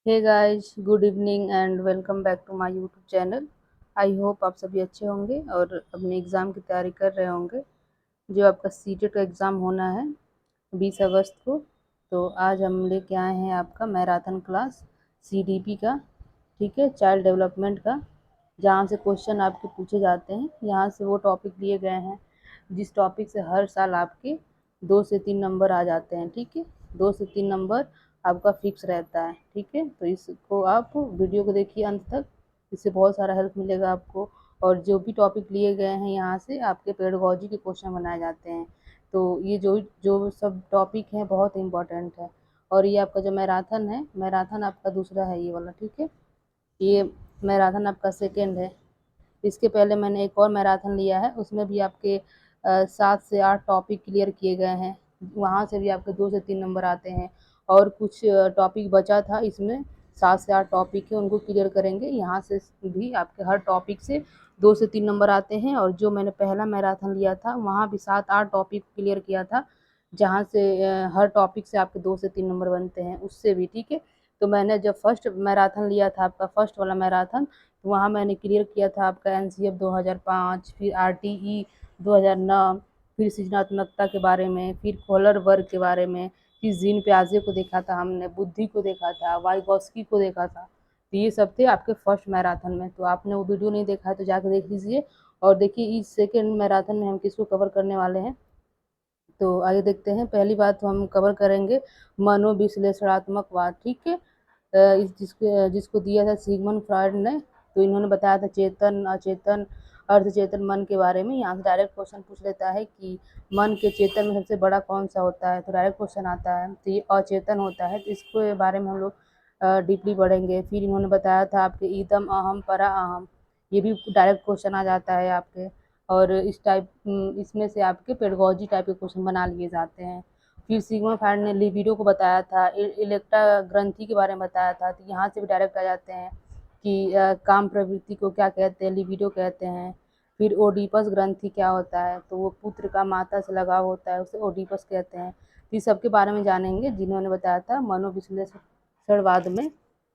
Hey guys, good evening and welcome back to my YouTube channel. I hope आप सभी अच्छे होंगे और अपने एग्ज़ाम की तैयारी कर रहे होंगे। जो आपका सीटेट का एग्ज़ाम होना है 20 अगस्त को। तो आज हम लेके आए हैं आपका मैराथन क्लास सीडीपी का, ठीक है, चाइल्ड डेवलपमेंट का, जहाँ से क्वेश्चन आपके पूछे जाते हैं। यहाँ से वो टॉपिक लिए गए हैं जिस टॉपिक से हर साल आपके 2 से 3 नंबर आ जाते हैं, ठीक है। 2 से 3 नंबर आपका फिक्स रहता है, ठीक है। तो इसको आप वीडियो को देखिए अंत तक, इससे बहुत सारा हेल्प मिलेगा आपको। और जो भी टॉपिक लिए गए हैं यहाँ से आपके पेडागोजी के क्वेश्चन बनाए जाते हैं। तो ये जो जो सब टॉपिक हैं बहुत इम्पोर्टेंट है। और ये आपका जो मैराथन है, मैराथन आपका दूसरा है ये वाला, ठीक है। ये मैराथन आपका सेकेंड है। इसके पहले मैंने एक और मैराथन लिया है, उसमें भी आपके 7 से 8 टॉपिक क्लियर किए गए हैं। वहाँ से भी आपके 2 से 3 नंबर आते हैं। और कुछ टॉपिक बचा था, इसमें 7 से 8 टॉपिक है, उनको क्लियर करेंगे। यहाँ से भी आपके हर टॉपिक से 2 से 3 नंबर आते हैं। और जो मैंने पहला मैराथन लिया था वहाँ भी 7-8 टॉपिक क्लियर किया था, जहाँ से हर टॉपिक से आपके 2 से 3 नंबर बनते हैं, उससे भी, ठीक है। तो मैंने जब फर्स्ट मैराथन लिया था, आपका फर्स्ट वाला मैराथन, तो वहाँ मैंने क्लियर किया था आपका एनसीएफ 2005, फिर आरटीई 2009, फिर सृजनात्मकता के बारे में, फिर कॉलर वर्ग के बारे में, फिर जीन प्याजे को देखा था हमने, बुद्धि को देखा था, वाइगॉस्की को देखा था। तो ये सब थे आपके फर्स्ट मैराथन में। तो आपने वो वीडियो नहीं देखा है तो जाकर देख लीजिए। और देखिए इस सेकेंड मैराथन में हम किसको कवर करने वाले हैं। तो आइए देखते हैं। पहली बात तो हम कवर करेंगे मनोविश्लेषणात्मकवाद, ठीक है। जिसको दिया था सिगमंड फ्रॉइड ने। तो इन्होंने बताया था चेतन, अचेतन, अर्धचेतन मन के बारे में। यहाँ से डायरेक्ट क्वेश्चन पूछ लेता है कि मन के चेतन में सबसे बड़ा कौन सा होता है, तो डायरेक्ट क्वेश्चन आता है। तो ये अचेतन होता है, तो इसके बारे में हम लोग डीपली पढ़ेंगे। फिर इन्होंने बताया था आपके ईदम अहम परा अहम, ये भी डायरेक्ट क्वेश्चन आ जाता है आपके। और इसमें से आपके पेडागोजी टाइप के क्वेश्चन बना लिए जाते हैं। फिर सिग्मंड फ्रॉइड ने लिबिडो को बताया था, इलेक्ट्रा ग्रंथि के बारे में बताया था। तो यहाँ से भी डायरेक्ट आ जाते हैं कि काम प्रवृत्ति को क्या कहते हैं, लिबिडो कहते हैं। फिर ओडिपस ग्रंथि क्या होता है, तो वो पुत्र का माता से लगाव होता है, उसे ओडिपस कहते हैं। तो इस सब के बारे में जानेंगे जिन्होंने बताया था मनोविश्लेषणवाद में।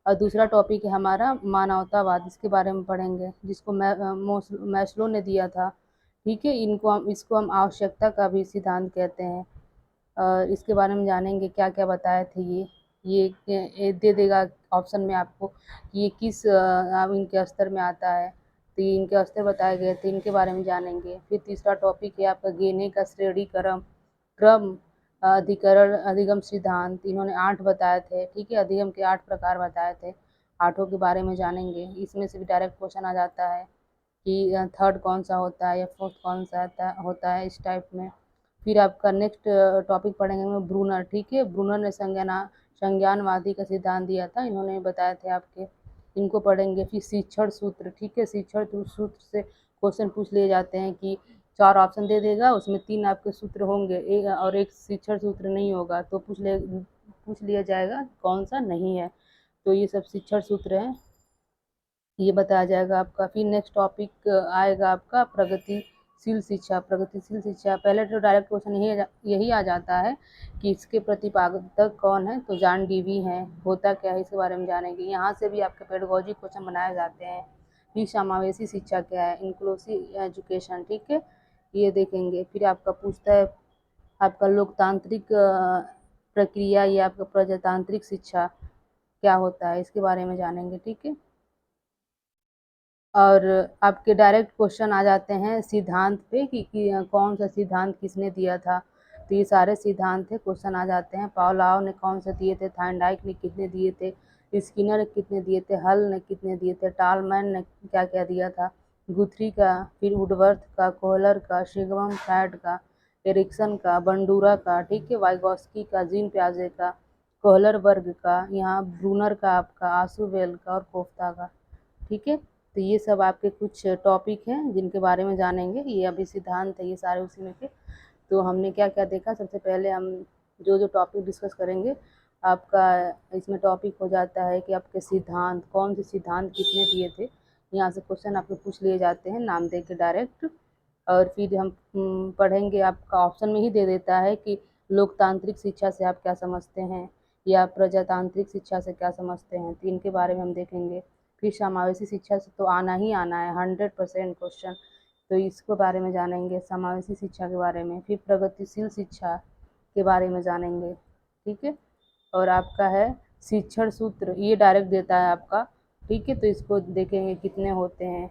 और दूसरा टॉपिक है हमारा मानवतावाद, इसके बारे में पढ़ेंगे, जिसको मैस्लो ने दिया था, ठीक है। इसको हम आवश्यकता का भी सिद्धांत कहते हैं। इसके बारे में जानेंगे क्या क्या बताए थे ये दे देगा ऑप्शन में आपको कि ये किस इनके स्तर में आता है। तो ये इनके स्तर बताए गए थे, इनके बारे में जानेंगे। फिर तीसरा टॉपिक है आपका गेने का श्रेणी क्रम क्रम अधिकरण अधिगम सिद्धांत। इन्होंने 8 बताए थे, ठीक है। अधिगम के 8 प्रकार बताए थे, आठों के बारे में जानेंगे। इसमें से भी डायरेक्ट क्वेश्चन आ जाता है कि थर्ड कौन सा होता है या फोर्थ कौन सा होता है, इस टाइप में। फिर आपका नेक्स्ट टॉपिक पढ़ेंगे हम ब्रूनर, ठीक है। ब्रूनर ने संज्ञानवादी का सिद्धांत दिया था, इन्होंने बताए थे आपके, इनको पढ़ेंगे। फिर शिक्षण सूत्र, ठीक है। शिक्षण सूत्र से क्वेश्चन पूछ लिए जाते हैं कि 4 ऑप्शन दे देगा, उसमें 3 आपके सूत्र होंगे और एक शिक्षण सूत्र नहीं होगा, तो पूछ लिया जाएगा कौन सा नहीं है। तो ये सब शिक्षण सूत्र हैं, ये बताया जाएगा आपका। फिर नेक्स्ट टॉपिक आएगा आपका प्रगतिशील शिक्षा। प्रगतिशील शिक्षा पहले तो डायरेक्ट क्वेश्चन यही आ जाता है कि इसके प्रतिपादक कौन है, तो जॉन डीवी हैं। होता क्या है इसके बारे में जानेंगे। यहाँ से भी आपके पेडागोजी क्वेश्चन बनाए जाते हैं। फिर समावेशी शिक्षा क्या है, इंक्लूसिव एजुकेशन, ठीक है, ये देखेंगे। फिर आपका पूछता है आपका लोकतांत्रिक प्रक्रिया या आपका प्रजातांत्रिक शिक्षा क्या होता है, इसके बारे में जानेंगे, ठीक है। और आपके डायरेक्ट क्वेश्चन आ जाते हैं सिद्धांत पे कि कौन सा सिद्धांत किसने दिया था। तो ये सारे सिद्धांत थे, क्वेश्चन आ जाते हैं। पावलोव ने कौन से दिए थे, थायरनडाइक ने कितने दिए थे, स्किनर ने कितने दिए थे, हल ने कितने दिए थे, टालमैन ने क्या क्या दिया था, गुथरी का, फिर वुडवर्थ का, कोहलर का, सिगमंड फ्रॉइड का, एरिक्सन का, बंडूरा का, ठीक है, वाइगॉस्की का, जीन प्याजे का, कोहलर वर्ग का, यहाँ ब्रूनर का, आपका आशुबेल का और कोफ्ता का, ठीक है। तो ये सब आपके कुछ टॉपिक हैं जिनके बारे में जानेंगे। ये अभी सिद्धांत है, ये सारे उसी में के। तो हमने क्या क्या देखा, सबसे पहले हम जो जो टॉपिक डिस्कस करेंगे आपका, इसमें टॉपिक हो जाता है कि आपके सिद्धांत, कौन से सिद्धांत किसने दिए थे। यहाँ से क्वेश्चन आपके पूछ लिए जाते हैं नाम दे के डायरेक्ट। और फिर हम पढ़ेंगे, आपका ऑप्शन में ही दे देता है कि लोकतांत्रिक शिक्षा से आप क्या समझते हैं, या प्रजातांत्रिक शिक्षा से क्या समझते हैं, तो इनके बारे में हम देखेंगे। फिर समावेशी शिक्षा से तो आना ही आना है 100% क्वेश्चन, तो इसके बारे में जानेंगे, समावेशी शिक्षा के बारे में। फिर प्रगतिशील शिक्षा के बारे में जानेंगे, ठीक है। और आपका है शिक्षण सूत्र, ये डायरेक्ट देता है आपका, ठीक है, तो इसको देखेंगे कितने होते हैं।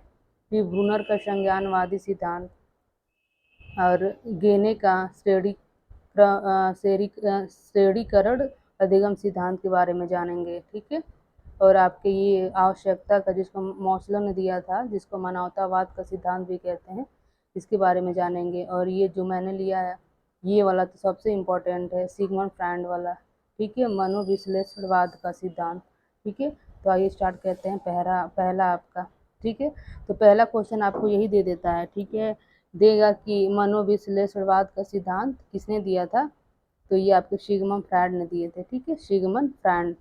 फिर ब्रूनर का संज्ञानवादी सिद्धांत और गेने का श्रेणीकरण अधिगम सिद्धांत के बारे में जानेंगे, ठीक है। और आपके ये आवश्यकता का, जिसको मॉसलो ने दिया था, जिसको मानवतावाद का सिद्धांत भी कहते हैं, इसके बारे में जानेंगे। और ये जो मैंने लिया है ये वाला तो सबसे इम्पोर्टेंट है, सिगमंड फ्रायड वाला, ठीक है, मनोविश्लेषणवाद का सिद्धांत, ठीक है। तो आइए स्टार्ट करते हैं। पहला आपका, ठीक है, तो पहला क्वेश्चन आपको यही दे देता है, ठीक है, देगा कि मनोविश्लेषणवाद का सिद्धांत किसने दिया था, तो ये आपके सिगमंड फ्रायड ने दिए थे, ठीक है, सिगमंड फ्रायड।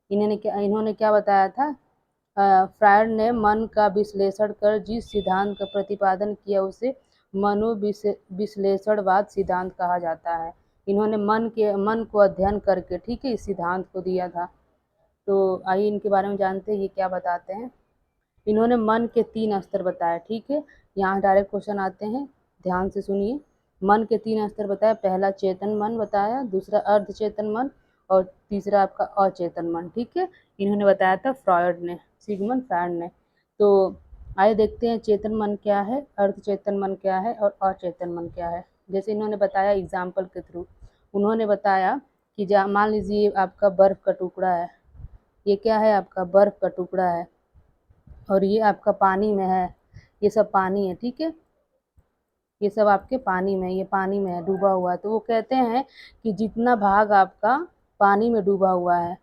इन्होंने क्या बताया था, फ्रायड ने मन का विश्लेषण कर जिस सिद्धांत का प्रतिपादन किया उसे मनोविश्लेषणवाद सिद्धांत कहा जाता है। इन्होंने मन को अध्ययन करके, ठीक है, इस सिद्धांत को दिया था। तो आइए इनके बारे में जानते हैं ये क्या बताते हैं। इन्होंने मन के 3 स्तर बताए, ठीक है। यहाँ डायरेक्ट क्वेश्चन आते हैं, ध्यान से सुनिए। मन के 3 स्तर बताया, पहला चेतन मन बताया, दूसरा अर्धचेतन मन और तीसरा आपका अचेतन मन, ठीक है। इन्होंने बताया था फ्रॉयड ने, सिगमंड फ्रायड ने। तो आइए देखते हैं चेतन मन क्या है, अर्धचेतन मन क्या है और अचेतन मन क्या है। जैसे इन्होंने बताया एग्जाम्पल के थ्रू, उन्होंने बताया कि मान लीजिए आपका बर्फ का टुकड़ा है, ये क्या है आपका बर्फ का टुकड़ा है, और ये आपका पानी में है, ये सब पानी है, ठीक है, ये सब आपके पानी में, ये पानी में है, डूबा हुआ है। तो वो कहते हैं कि जितना भाग आपका पानी में डूबा हुआ है,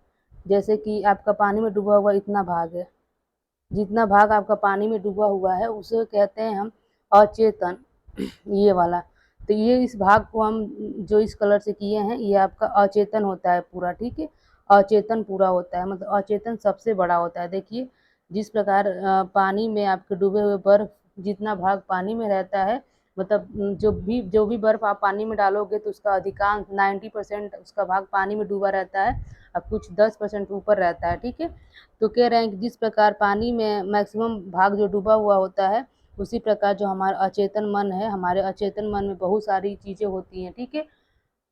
जैसे कि आपका पानी में डूबा हुआ इतना भाग है, जितना भाग आपका पानी में डूबा हुआ है उसे कहते हैं हम अचेतन, ये वाला। तो ये इस भाग को हम जो इस कलर से किए हैं ये आपका अचेतन होता है पूरा, ठीक है, अचेतन पूरा होता है, मतलब अचेतन सबसे बड़ा होता है। देखिए जिस प्रकार पानी में आपके डूबे हुए बर्फ जितना भाग पानी में रहता है, मतलब जो भी बर्फ आप पानी में डालोगे तो उसका अधिकांश 90% उसका भाग पानी में डूबा रहता है और कुछ 10% ऊपर रहता है, ठीक है। तो कह रहे हैं कि जिस प्रकार पानी में मैक्सिमम भाग जो डूबा हुआ होता है, उसी प्रकार जो हमारा अचेतन मन है, हमारे अचेतन मन में बहुत सारी चीज़ें होती हैं, ठीक है।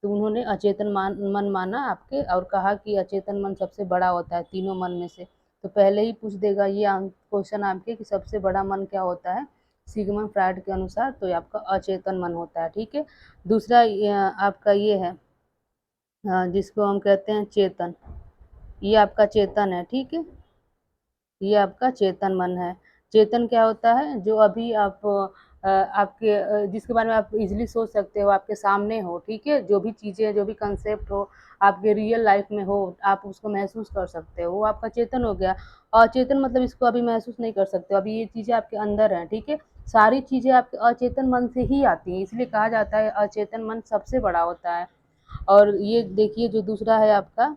तो उन्होंने अचेतन मन माना आपके, और कहा कि अचेतन मन सबसे बड़ा होता है तीनों मन में से। तो पहले ही पूछ देगा ये क्वेश्चन आपके कि सबसे बड़ा मन क्या होता है, सिगमंड फ्रायड के अनुसार तो ये आपका अचेतन मन होता है, ठीक है। दूसरा आपका ये है जिसको हम कहते हैं चेतन, ये आपका चेतन है, ठीक है, ये आपका चेतन मन है। चेतन क्या होता है, जो अभी आप आपके जिसके बारे में आप इजीली सोच सकते हो, आपके सामने हो, ठीक है, जो भी चीज़ें, जो भी कंसेप्ट हो आपके रियल लाइफ में हो, आप उसको महसूस कर सकते हो, वो आपका चेतन हो गया। अचेतन मतलब इसको अभी महसूस नहीं कर सकते, अभी ये चीज़ें आपके अंदर हैं, ठीक है। सारी चीज़ें आपके अचेतन मन से ही आती हैं, इसलिए कहा जाता है अचेतन मन सबसे बड़ा होता है। और ये देखिए जो दूसरा है आपका,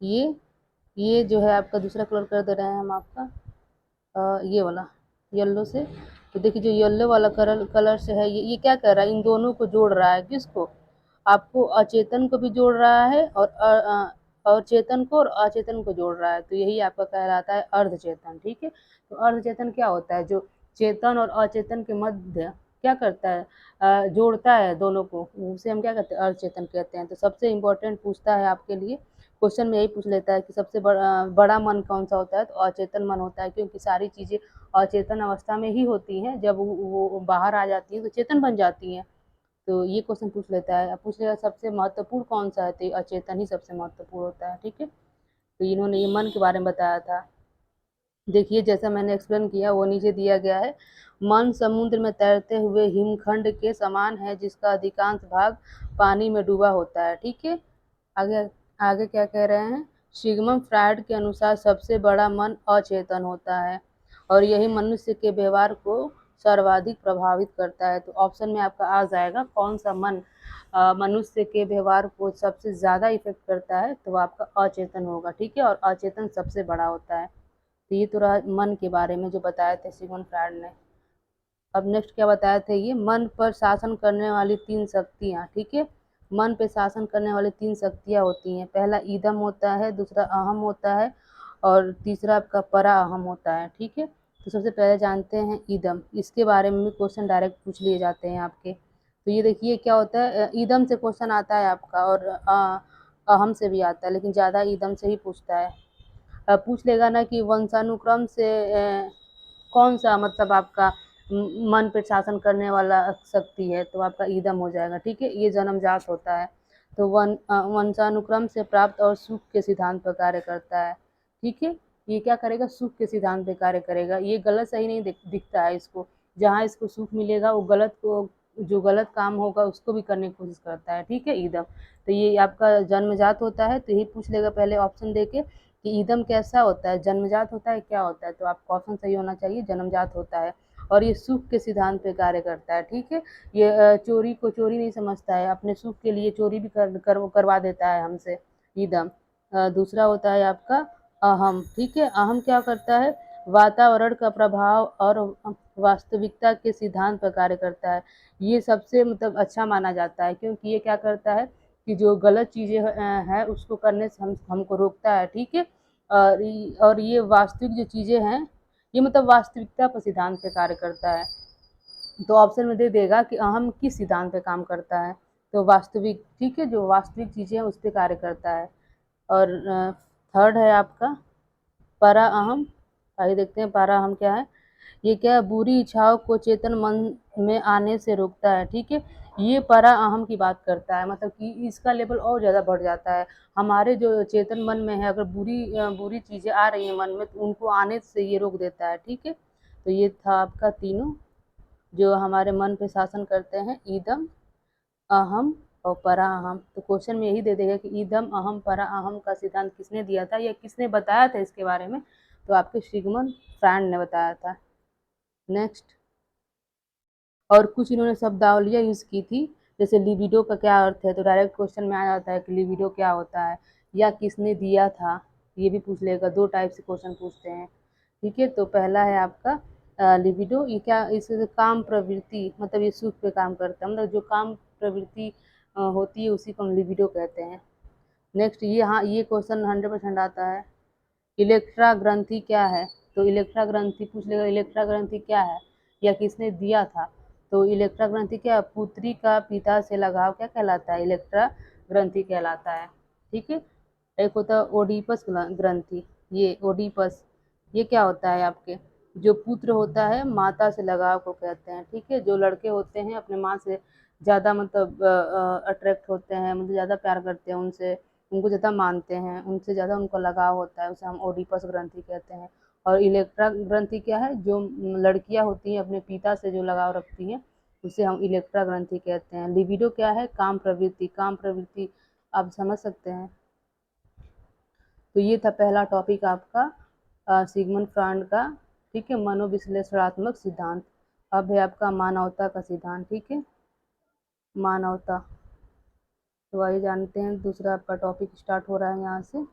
ये जो है आपका दूसरा कलर कर दे रहे हैं हम आपका ये वाला येलो से। तो देखिए जो येलो वाला कलर से है, ये क्या कर रहा है, इन दोनों को जोड़ रहा है, किसको, आपको अचेतन को भी जोड़ रहा है और चेतन को और अचेतन को जोड़ रहा है। तो यही आपका कहलाता है अर्धचेतन, ठीक है। तो अर्धचेतन क्या होता है, जो चेतन और अचेतन के मध्य क्या करता है, जोड़ता है दोनों को, उसे हम क्या कहते हैं, अर्धचेतन कहते हैं। तो सबसे इम्पोर्टेंट पूछता है आपके लिए क्वेश्चन में, यही पूछ लेता है कि सबसे बड़ा मन कौन सा होता है, तो अचेतन मन होता है, क्योंकि सारी चीज़ें अचेतन अवस्था में ही होती हैं, जब वो बाहर आ जाती हैं तो चेतन बन जाती हैं। तो ये क्वेश्चन पूछ लेता है। अब पूछ लेगा सबसे महत्वपूर्ण कौन सा है, तो अचेतन ही सबसे महत्वपूर्ण होता है, ठीक है। तो इन्होंने ये मन के बारे में बताया था। देखिए जैसा मैंने एक्सप्लेन किया वो नीचे दिया गया है, मन समुद्र में तैरते हुए हिमखंड के समान है जिसका अधिकांश भाग पानी में डूबा होता है, ठीक है। आगे आगे क्या कह रहे हैं, सिगमंड फ्रायड के अनुसार सबसे बड़ा मन अचेतन होता है और यही मनुष्य के व्यवहार को सर्वाधिक प्रभावित करता है। तो ऑप्शन में आपका आ जाएगा कौन सा मन मनुष्य के व्यवहार को सबसे ज़्यादा इफेक्ट करता है, तो आपका अचेतन होगा, ठीक है, और अचेतन सबसे बड़ा होता है। तो ये तो रहा मन के बारे में जो बताए थे सिगमंड फ्रायड ने। अब नेक्स्ट क्या बताए थे, ये मन पर शासन करने वाली 3 शक्तियाँ, ठीक है। मन पे शासन करने वाली 3 शक्तियाँ होती हैं। पहला ईदम होता है, दूसरा अहम होता है और तीसरा आपका परा अहम होता है, ठीक है। तो सबसे पहले जानते हैं ईदम, इसके बारे में भी क्वेश्चन डायरेक्ट पूछ लिए जाते हैं आपके। तो ये देखिए क्या होता है, ईदम से क्वेश्चन आता है आपका और अहम से भी आता है, लेकिन ज़्यादा ईदम से ही पूछता है। पूछ लेगा ना कि वंशानुक्रम से कौन सा मतलब आपका मन पे शासन करने वाला शक्ति है, तो आपका ईदम हो जाएगा, ठीक है। ये जन्मजात होता है, तो वंशानुक्रम से प्राप्त और सुख के सिद्धांत पर कार्य करता है, ठीक है। ये क्या करेगा, सुख के सिद्धांत पे कार्य करेगा। ये गलत सही नहीं दिखता है इसको, जहाँ इसको सुख मिलेगा वो गलत को, जो गलत काम होगा उसको भी करने की कोशिश करता है, ठीक है, ईदम। तो ये आपका जन्मजात होता है, तो यही पूछ लेगा पहले ऑप्शन देके कि ईदम कैसा होता है, जन्मजात होता है, क्या होता है। तो आपका ऑप्शन सही होना चाहिए, जन्मजात होता है और ये सुख के सिद्धांत पे कार्य करता है, ठीक है। ये चोरी को चोरी नहीं समझता है, अपने सुख के लिए चोरी भी करवा देता है हमसे, ईदम। दूसरा होता है आपका अहम, ठीक है। अहम क्या करता है, वातावरण का प्रभाव और वास्तविकता के सिद्धांत पर कार्य करता है। ये सबसे मतलब अच्छा माना जाता है, क्योंकि ये क्या करता है कि जो गलत चीज़ें हैं उसको करने से हमको रोकता है, ठीक है। और ये वास्तविक जो चीज़ें हैं, ये मतलब वास्तविकता पर सिद्धांत पे कार्य करता है। तो ऑप्शन में दे देगा कि अहम किस सिद्धांत पे काम करता है, तो वास्तविक, ठीक है, जो वास्तविक चीज़ें हैं उस पर कार्य करता है। और थर्ड है आपका परा अहम। आइए देखते हैं परा अहम क्या है। ये क्या है, बुरी इच्छाओं को चेतन मन में आने से रोकता है, ठीक है। ये परा अहम की बात करता है, मतलब कि इसका लेवल और ज़्यादा बढ़ जाता है। हमारे जो चेतन मन में है, अगर बुरी चीज़ें आ रही हैं मन में, तो उनको आने से ये रोक देता है, ठीक है। तो ये था आपका तीनों जो हमारे मन पे शासन करते हैं, ईदम, अहम और परा अहम। तो क्वेश्चन में यही दे देगा कि ईदम अहम परा अहम का सिद्धांत किसने दिया था या किसने बताया था इसके बारे में, तो आपके सिगमंड फ्रायड ने बताया था। नेक्स्ट, और कुछ इन्होंने शब्दावलियाँ यूज़ की थी, जैसे लिबिडो का क्या अर्थ है, तो डायरेक्ट क्वेश्चन में आ जाता है कि लिबिडो क्या होता है, या किसने दिया था, ये भी पूछ लेगा। 2 टाइप से क्वेश्चन पूछते हैं, ठीक है। तो पहला है आपका लिबिडो, ये क्या, इससे काम प्रवृत्ति, मतलब ये सुख पे काम करता है, मतलब जो काम प्रवृत्ति होती है उसी को हम लिबिडो कहते हैं। नेक्स्ट, ये हाँ, ये क्वेश्चन 100% आता है, इलेक्ट्रा ग्रंथि क्या है, तो इलेक्ट्रा ग्रंथि पूछ लेगा, इलेक्ट्रा ग्रंथि क्या है या किसने दिया था, तो इलेक्ट्रा ग्रंथि क्या, पुत्री का पिता से लगाव क्या कहलाता है, इलेक्ट्रा ग्रंथि कहलाता है, ठीक है। एक होता है ओडिपस ग्रंथि, ये ओडिपस, ये क्या होता है आपके, जो पुत्र होता है माता से लगाव को कहते हैं, ठीक है। जो लड़के होते हैं अपने माँ से ज़्यादा मतलब अट्रैक्ट होते हैं, मतलब ज़्यादा प्यार करते हैं उनसे, उनको ज़्यादा मानते हैं, उनसे ज़्यादा उनको लगाव होता है, उसे हम ओडिपस ग्रंथि कहते हैं। और इलेक्ट्रा ग्रंथि क्या है, जो लड़कियां होती हैं अपने पिता से जो लगाव रखती हैं उसे हम इलेक्ट्रा ग्रंथि कहते हैं। लिबिडो क्या है, काम प्रवृत्ति, काम प्रवृत्ति आप समझ सकते हैं। तो ये था पहला टॉपिक आपका सिगमंड फ्रॉइड का, ठीक है, मनोविश्लेषणात्मक सिद्धांत। अब है आपका मानवता का सिद्धांत, ठीक है, मानवता। तो आइए जानते हैं, दूसरा आपका टॉपिक स्टार्ट हो रहा है यहाँ से,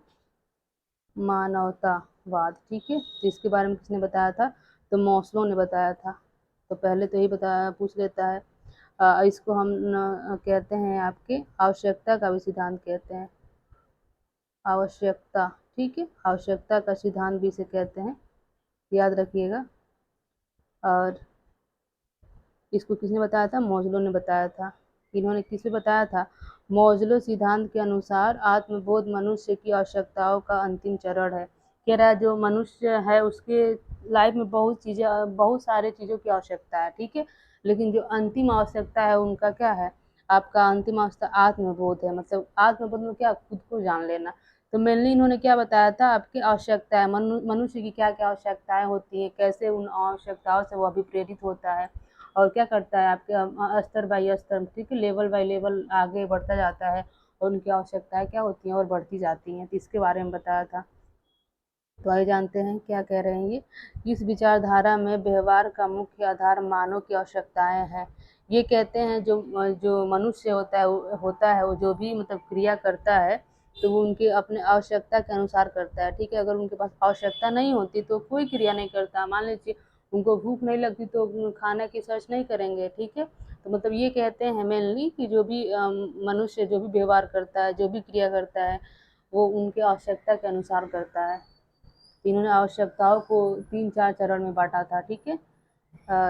मानवतावाद, ठीक है। तो इसके बारे में किसने बताया था, तो मॉस्लो ने बताया था। तो पहले तो यही बताया, पूछ लेता है। इसको हम कहते हैं आपके आवश्यकता का भी सिद्धांत कहते हैं, आवश्यकता, ठीक है, आवश्यकता का सिद्धांत भी इसे कहते हैं, याद रखिएगा। और इसको किसने बताया था, मॉस्लो ने बताया था। इन्होंने किसे बताया था, मॉस्लो सिद्धांत के अनुसार आत्मबोध मनुष्य की आवश्यकताओं का अंतिम चरण है। कह रहा है जो मनुष्य है उसके लाइफ में बहुत सारे चीज़ों की आवश्यकता है, ठीक है, लेकिन जो अंतिम आवश्यकता है उनका क्या है, आपका अंतिम आवश्यकता आत्मबोध है। मतलब आत्मबोध में क्या, खुद को जान लेना। तो मेनली इन्होंने क्या बताया था, आपकी आवश्यकताएं, मनुष्य की क्या क्या आवश्यकताएं होती हैं, कैसे उन आवश्यकताओं से वो अभिप्रेरित होता है और क्या करता है आपके स्तर बाई स्तर, ठीक है, लेवल बाई लेवल आगे बढ़ता जाता है और उनकी आवश्यकताएं क्या होती हैं और बढ़ती जाती हैं, तो इसके बारे में बताया था। तो आइए जानते हैं क्या कह रहे हैं ये। इस विचारधारा में व्यवहार का मुख्य आधार मानव की आवश्यकताएं हैं। ये कहते हैं जो जो मनुष्य होता है वो जो भी मतलब क्रिया करता है तो वो उनके अपने आवश्यकता के अनुसार करता है, ठीक है। अगर उनके पास आवश्यकता नहीं होती तो कोई क्रिया नहीं करता। मान लीजिए उनको भूख नहीं लगती तो खाने की सर्च नहीं करेंगे, ठीक है। तो मतलब ये कहते हैं मेनली कि जो भी मनुष्य जो भी व्यवहार करता है, जो भी क्रिया करता है, वो उनके आवश्यकता के अनुसार करता है। इन्होंने आवश्यकताओं को 3-4 चरण में बाँटा था, ठीक है।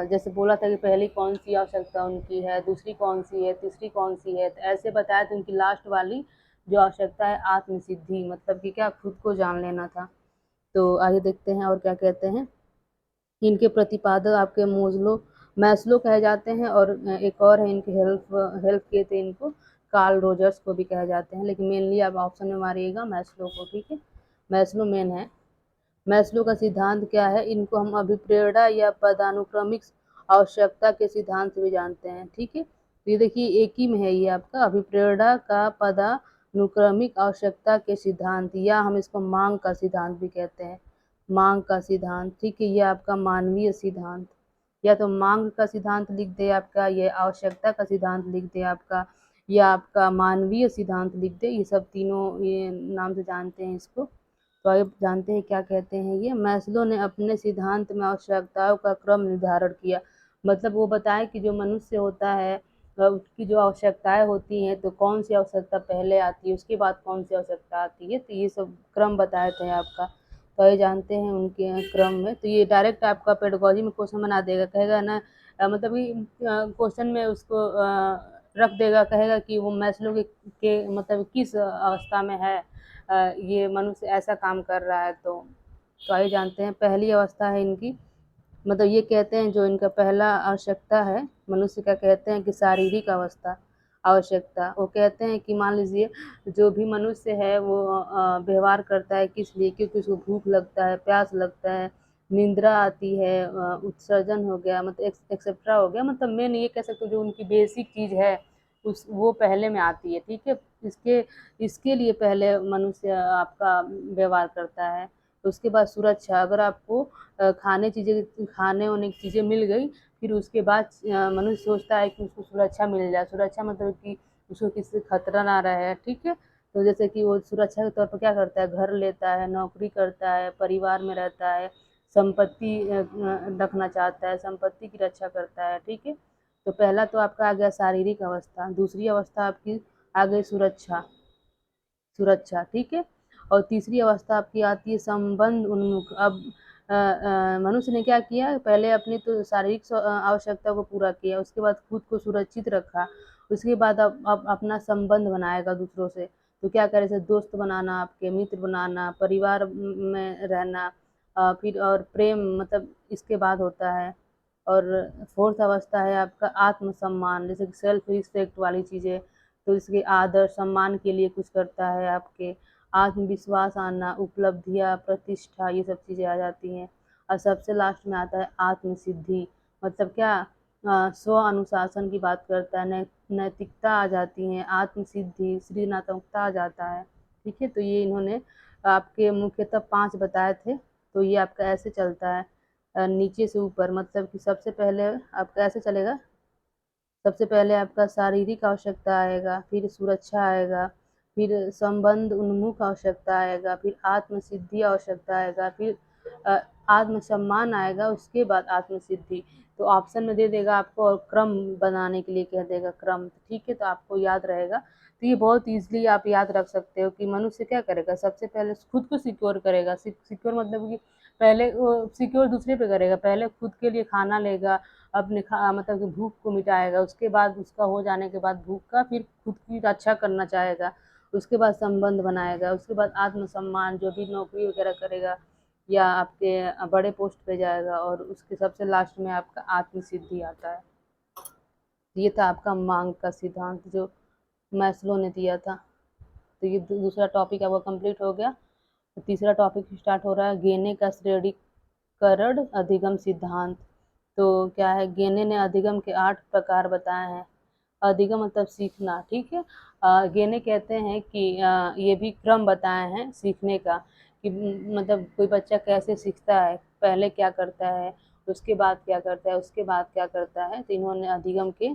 जैसे बोला था कि पहली कौन-सी आवश्यकता उनकी है, दूसरी कौन-सी है, तीसरी कौन-सी है, तो ऐसे बताया तो उनकी लास्ट वाली जो आवश्यकता है आत्मसिद्धि, मतलब कि क्या, खुद को जान लेना था। तो आगे देखते हैं और क्या कहते हैं। इनके प्रतिपादक आपके मैस्लो कहे जाते हैं, और एक और है इनके हेल्प किए थे इनको, कार्ल रोजर्स को भी कहे जाते हैं, लेकिन मेनली आप ऑप्शन में मारिएगा मैस्लो को, ठीक है। मैस्लो मेन है। मैस्लो का सिद्धांत क्या है, इनको हम अभिप्रेरणा या पदानुक्रमिक आवश्यकता के सिद्धांत से भी जानते हैं, ठीक है। तो ये देखिए एक ही में है ये आपका अभिप्रेरणा का पदानुक्रमिक आवश्यकता के सिद्धांत, या हम इसको मांग का सिद्धांत भी कहते हैं, मांग का सिद्धांत, ठीक है। ये आपका मानवीय सिद्धांत, या तो मांग का सिद्धांत लिख दे आपका, ये आवश्यकता का सिद्धांत लिख दे आपका, या आपका मानवीय सिद्धांत लिख दे, ये सब तीनों ये नाम से जानते हैं इसको। तो आगे जानते हैं क्या कहते हैं ये। मैस्लो ने अपने सिद्धांत में आवश्यकताओं का क्रम निर्धारण किया, मतलब वो बताए कि जो मनुष्य होता है उसकी जो आवश्यकताएं होती हैं, तो कौन सी आवश्यकता पहले आती है, उसके बाद कौन सी आवश्यकता आती है, तो ये सब क्रम बताए थे आपका। तो ये जानते हैं उनके क्रम में। तो ये डायरेक्ट आपका पेडागोजी में क्वेश्चन बना देगा, कहेगा ना मतलब कि क्वेश्चन में उसको रख देगा, कहेगा कि वो मैस्लो के मतलब किस अवस्था में है ये मनुष्य ऐसा काम कर रहा है। तो आइए जानते हैं। पहली अवस्था है इनकी, मतलब ये कहते हैं जो इनका पहला आवश्यकता है मनुष्य का, कहते हैं कि शारीरिक अवस्था आवश्यकता। वो कहते हैं कि मान लीजिए जो भी मनुष्य है वो व्यवहार करता है किस लिए, क्योंकि उसको भूख लगता है, प्यास लगता है, निंद्रा आती है, उत्सर्जन हो गया, मतलब एक्सेट्रा हो गया, मतलब मेन ये कह सकते हो जो उनकी बेसिक चीज़ है उस वो पहले में आती है, ठीक है। इसके इसके लिए पहले मनुष्य आपका व्यवहार करता है। उसके बाद सुरक्षा, अगर आपको खाने वाने की चीज़ें मिल गई, फिर उसके बाद मनुष्य सोचता है कि उसको सुरक्षा मिल जाए। सुरक्षा मतलब कि उसको किसी से खतरा ना रहे, ठीक है। तो जैसे कि वो सुरक्षा के तौर पर क्या करता है, घर लेता है, नौकरी करता है, परिवार में रहता है, संपत्ति रखना चाहता है, संपत्ति की रक्षा करता है, ठीक है। तो पहला तो आपका आ गया शारीरिक अवस्था। दूसरी अवस्था आपकी आ गई सुरक्षा, सुरक्षा, ठीक है। और तीसरी अवस्था आपकी आती है संबंध उन्मुख। अब मनुष्य ने क्या किया, पहले अपनी तो शारीरिक आवश्यकता को पूरा किया, उसके बाद खुद को सुरक्षित रखा, उसके बाद अब अपना संबंध बनाएगा दूसरों से। तो क्या करे, जैसे दोस्त बनाना, आपके मित्र बनाना, परिवार में रहना, फिर और प्रेम, मतलब इसके बाद होता है। और फोर्थ अवस्था है आपका आत्मसम्मान, जैसे कि सेल्फ रिस्पेक्ट वाली चीज़ें, तो इसके आदर सम्मान के लिए कुछ करता है, आपके आत्मविश्वास आना, उपलब्धियाँ, प्रतिष्ठा, ये सब चीज़ें आ जाती हैं। और सबसे लास्ट में आता है आत्मसिद्धि, मतलब क्या, स्व अनुशासन की बात करता है, नैतिकता आ जाती है, आत्मसिद्धि, सृजनात्मकता आ जाता है, ठीक है। तो ये इन्होंने आपके मुख्यतः 5 बताए थे। तो ये आपका ऐसे चलता है नीचे से ऊपर, मतलब कि सबसे पहले आपका ऐसे चलेगा, सबसे पहले आपका शारीरिक आवश्यकता आएगा, फिर सुरक्षा आएगा, फिर संबंध उन्मुख आवश्यकता आएगा, फिर आत्मसिद्धि आवश्यकता आएगा, फिर आत्मसम्मान आएगा, उसके बाद आत्मसिद्धि। तो ऑप्शन में दे देगा आपको, और क्रम बनाने के लिए कह देगा क्रम, ठीक है। तो आपको याद रहेगा। तो ये बहुत ईजिली आप याद रख सकते हो कि मनुष्य क्या करेगा, सबसे पहले खुद को सिक्योर करेगा। सिक्योर मतलब कि पहले वो सिक्योर दूसरे पे करेगा, पहले खुद के लिए खाना लेगा, अपने मतलब कि भूख को मिटाएगा, उसके बाद उसका हो जाने के बाद भूख का, फिर खुद की रक्षा करना चाहेगा, उसके बाद संबंध बनाएगा, उसके बाद आत्मसम्मान, जो भी नौकरी वगैरह करेगा या आपके बड़े पोस्ट पे जाएगा, और उसके सबसे लास्ट में आपका आत्मसिद्धि आता है। ये था आपका मांग का सिद्धांत जो मैस्लो ने दिया था। तो ये दूसरा टॉपिक आपका कंप्लीट हो गया। तो तीसरा टॉपिक स्टार्ट हो रहा है, गेने का श्रेणीकरण अधिगम सिद्धांत। तो क्या है, गेने ने अधिगम के 8 प्रकार बताए हैं। अधिगम मतलब सीखना, ठीक है। गेने कहते हैं कि ये भी क्रम बताए हैं सीखने का, कि मतलब कोई बच्चा कैसे सीखता है, पहले क्या करता है, उसके बाद क्या करता है, उसके बाद क्या करता है। तो इन्होंने अधिगम के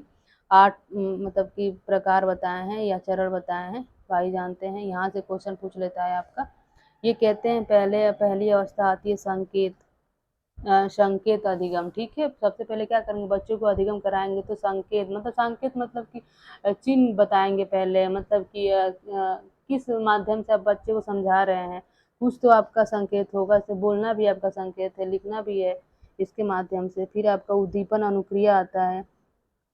8 मतलब कि प्रकार बताए हैं या चरण बताए हैं। तो आइए जानते हैं, यहाँ से क्वेश्चन पूछ लेता है आपका। ये कहते हैं पहली अवस्था आती है संकेत, संकेत अधिगम। ठीक है, सबसे पहले क्या करेंगे, बच्चों को अधिगम कराएंगे तो संकेत मतलब कि चिन्ह बताएंगे पहले, मतलब कि किस माध्यम से आप बच्चे को समझा रहे हैं, कुछ तो आपका संकेत होगा, जैसे बोलना भी आपका संकेत है, लिखना भी है इसके माध्यम से। फिर आपका उद्दीपन अनुक्रिया आता है,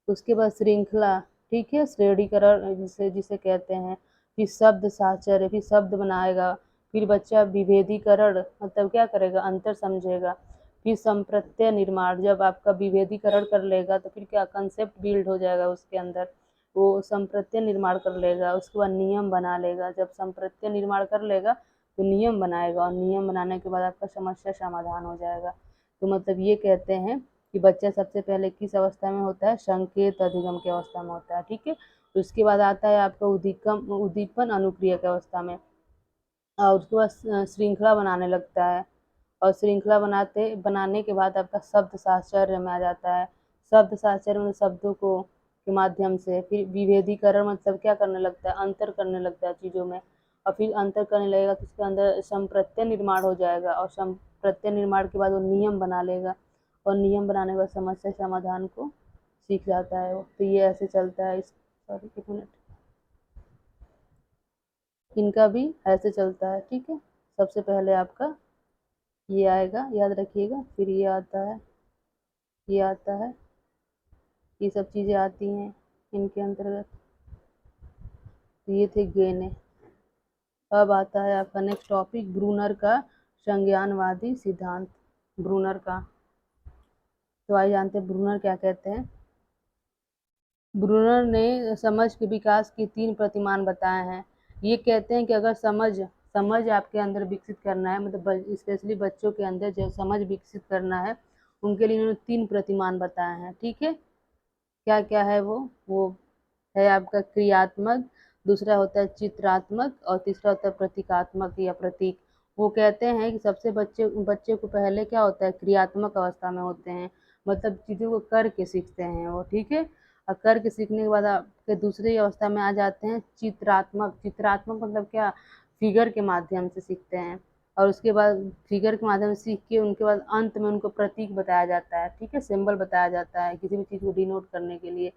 उसके बाद श्रृंखला, ठीक है, श्रेणीकरण जिसे जिसे कहते हैं। फिर शब्द साहचर्य, फिर शब्द बनाएगा। फिर बच्चा विभेदीकरण मतलब क्या करेगा, अंतर समझेगा। फिर संप्रत्यय निर्माण, जब आपका विभेदीकरण कर लेगा तो फिर क्या कंसेप्ट बिल्ड हो जाएगा उसके अंदर, वो संप्रत्यय निर्माण कर लेगा। उसके बाद नियम बना लेगा, जब संप्रत्यय निर्माण कर लेगा तो नियम बनाएगा, और नियम बनाने के बाद आपका समस्या समाधान हो जाएगा। तो मतलब ये कहते हैं कि बच्चा सबसे पहले किस अवस्था में होता है, संकेत अधिगम की अवस्था में होता है। ठीक है, उसके बाद आता है आपका उद्दीपन अनुक्रिया की अवस्था में, और उसके बाद श्रृंखला बनाने लगता है, और श्रृंखला बनाने के बाद आपका शब्द साहचर्य में आ जाता है। शब्द साहचर्य में शब्दों को के माध्यम से फिर विभेदीकरण मतलब क्या करने लगता है, अंतर करने लगता है चीज़ों में, और फिर अंतर करने लगेगा तो उसके अंदर संप्रत्यय निर्माण हो जाएगा, और संप्रत्यय निर्माण के बाद वो नियम बना लेगा, और नियम बनाने के बाद समस्या समाधान को सीख जाता है वो। तो ये ऐसे चलता है, इस सॉरी एक मिनट, इनका भी ऐसे चलता है। ठीक है, सबसे पहले आपका ये आएगा, याद रखिएगा, फिर ये आता है, ये आता है, ये सब चीज़ें आती हैं इनके अंतर्गत। तो ये थे गेने। अब आता है आपका नेक्स्ट टॉपिक, ब्रूनर का संज्ञानवादी सिद्धांत। ब्रूनर का, तो आइए जानते हैं ब्रूनर क्या कहते हैं। ब्रूनर ने समझ के विकास के 3 प्रतिमान बताए हैं। ये कहते हैं कि अगर समझ आपके अंदर विकसित करना है, मतलब स्पेशली बच्चों के अंदर जो समझ विकसित करना है, उनके लिए इन्होंने 3 प्रतिमान बताए हैं। ठीक है, क्या क्या है वो है आपका क्रियात्मक, दूसरा होता है चित्रात्मक, और तीसरा होता है प्रतीकात्मक या प्रतीक। वो कहते हैं कि सबसे बच्चे को पहले क्या होता है, क्रियात्मक अवस्था में होते हैं, मतलब चीज़ों को करके सीखते हैं वो। ठीक है, और करके सीखने के बाद आपके दूसरी अवस्था में आ जाते हैं चित्रात्मक मतलब क्या, फिगर के माध्यम से सीखते हैं, और उसके बाद फिगर के माध्यम से सीख के उनके बाद अंत में उनको प्रतीक बताया जाता है। ठीक है, सिंबल बताया जाता है किसी भी चीज़ को डिनोट करने के लिए।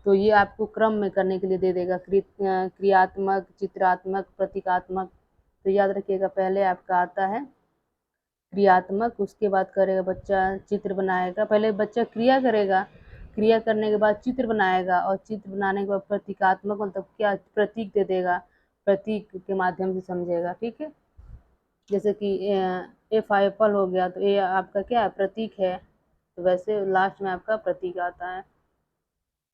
तो ये आपको क्रम में करने के लिए दे देगा, क्रियात्मक, चित्रात्मक, प्रतीकात्मक। तो याद रखिएगा, पहले आपका आता है क्रियात्मक, उसके बाद करेगा बच्चा चित्र बनाएगा, पहले बच्चा क्रिया करेगा, क्रिया करने के बाद चित्र बनाएगा, और चित्र बनाने के बाद प्रतीकात्मक मतलब क्या, प्रतीक दे देगा, प्रतीक के माध्यम से समझेगा। ठीक है, जैसे कि ए फॉर एप्पल हो गया, तो ए आपका क्या है, प्रतीक है, तो वैसे लास्ट में आपका प्रतीक आता है।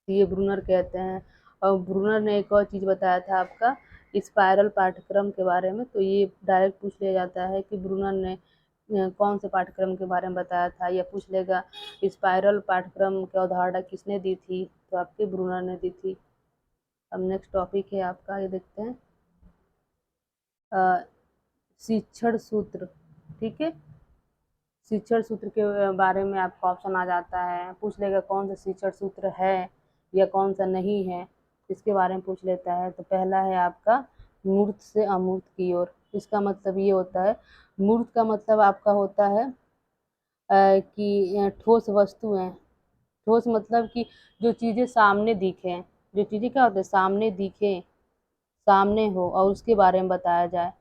ये ब्रूनर कहते हैं। और ब्रूनर ने एक और चीज़ बताया था आपका स्पायरल पाठ्यक्रम के बारे में, तो ये डायरेक्ट पूछ लिया जाता है कि ब्रूनर ने कौन से पाठ्यक्रम के बारे में बताया था, या पूछ लेगा स्पायरल पाठ्यक्रम की अवधारणा किसने दी थी, तो आपके ब्रूनर ने दी थी। अब नेक्स्ट टॉपिक है आपका, ये देखते हैं शिक्षण सूत्र। ठीक है, शिक्षण सूत्र के बारे में आपका ऑप्शन आ जाता है, पूछ लेगा कौन सा शिक्षण सूत्र है या कौन सा नहीं है, इसके बारे में पूछ लेता है। तो पहला है आपका मूर्त से अमूर्त की ओर। इसका मतलब ये होता है, मूर्त का मतलब आपका होता है कि ठोस वस्तुएं, ठोस मतलब कि जो चीज़ें सामने दिखें, जो चीज़ें क्या होता है, सामने दिखें, सामने हो और उसके बारे में बताया जाए,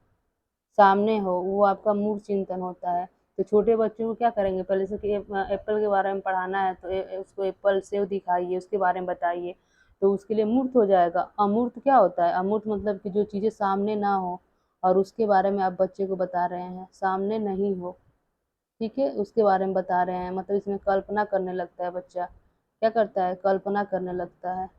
सामने हो, वो आपका मूल चिंतन होता है। तो छोटे बच्चों को क्या करेंगे, पहले से कि एप्पल के बारे में पढ़ाना है तो उसको एप्पल सेव दिखाइए, उसके बारे में बताइए, तो उसके लिए मूर्त हो जाएगा। अमूर्त क्या होता है, अमूर्त मतलब कि जो चीज़ें सामने ना हो और उसके बारे में आप बच्चे को बता रहे हैं, सामने नहीं हो, ठीक है, उसके बारे में बता रहे हैं, मतलब इसमें कल्पना करने लगता है बच्चा, क्या करता है, कल्पना करने लगता है।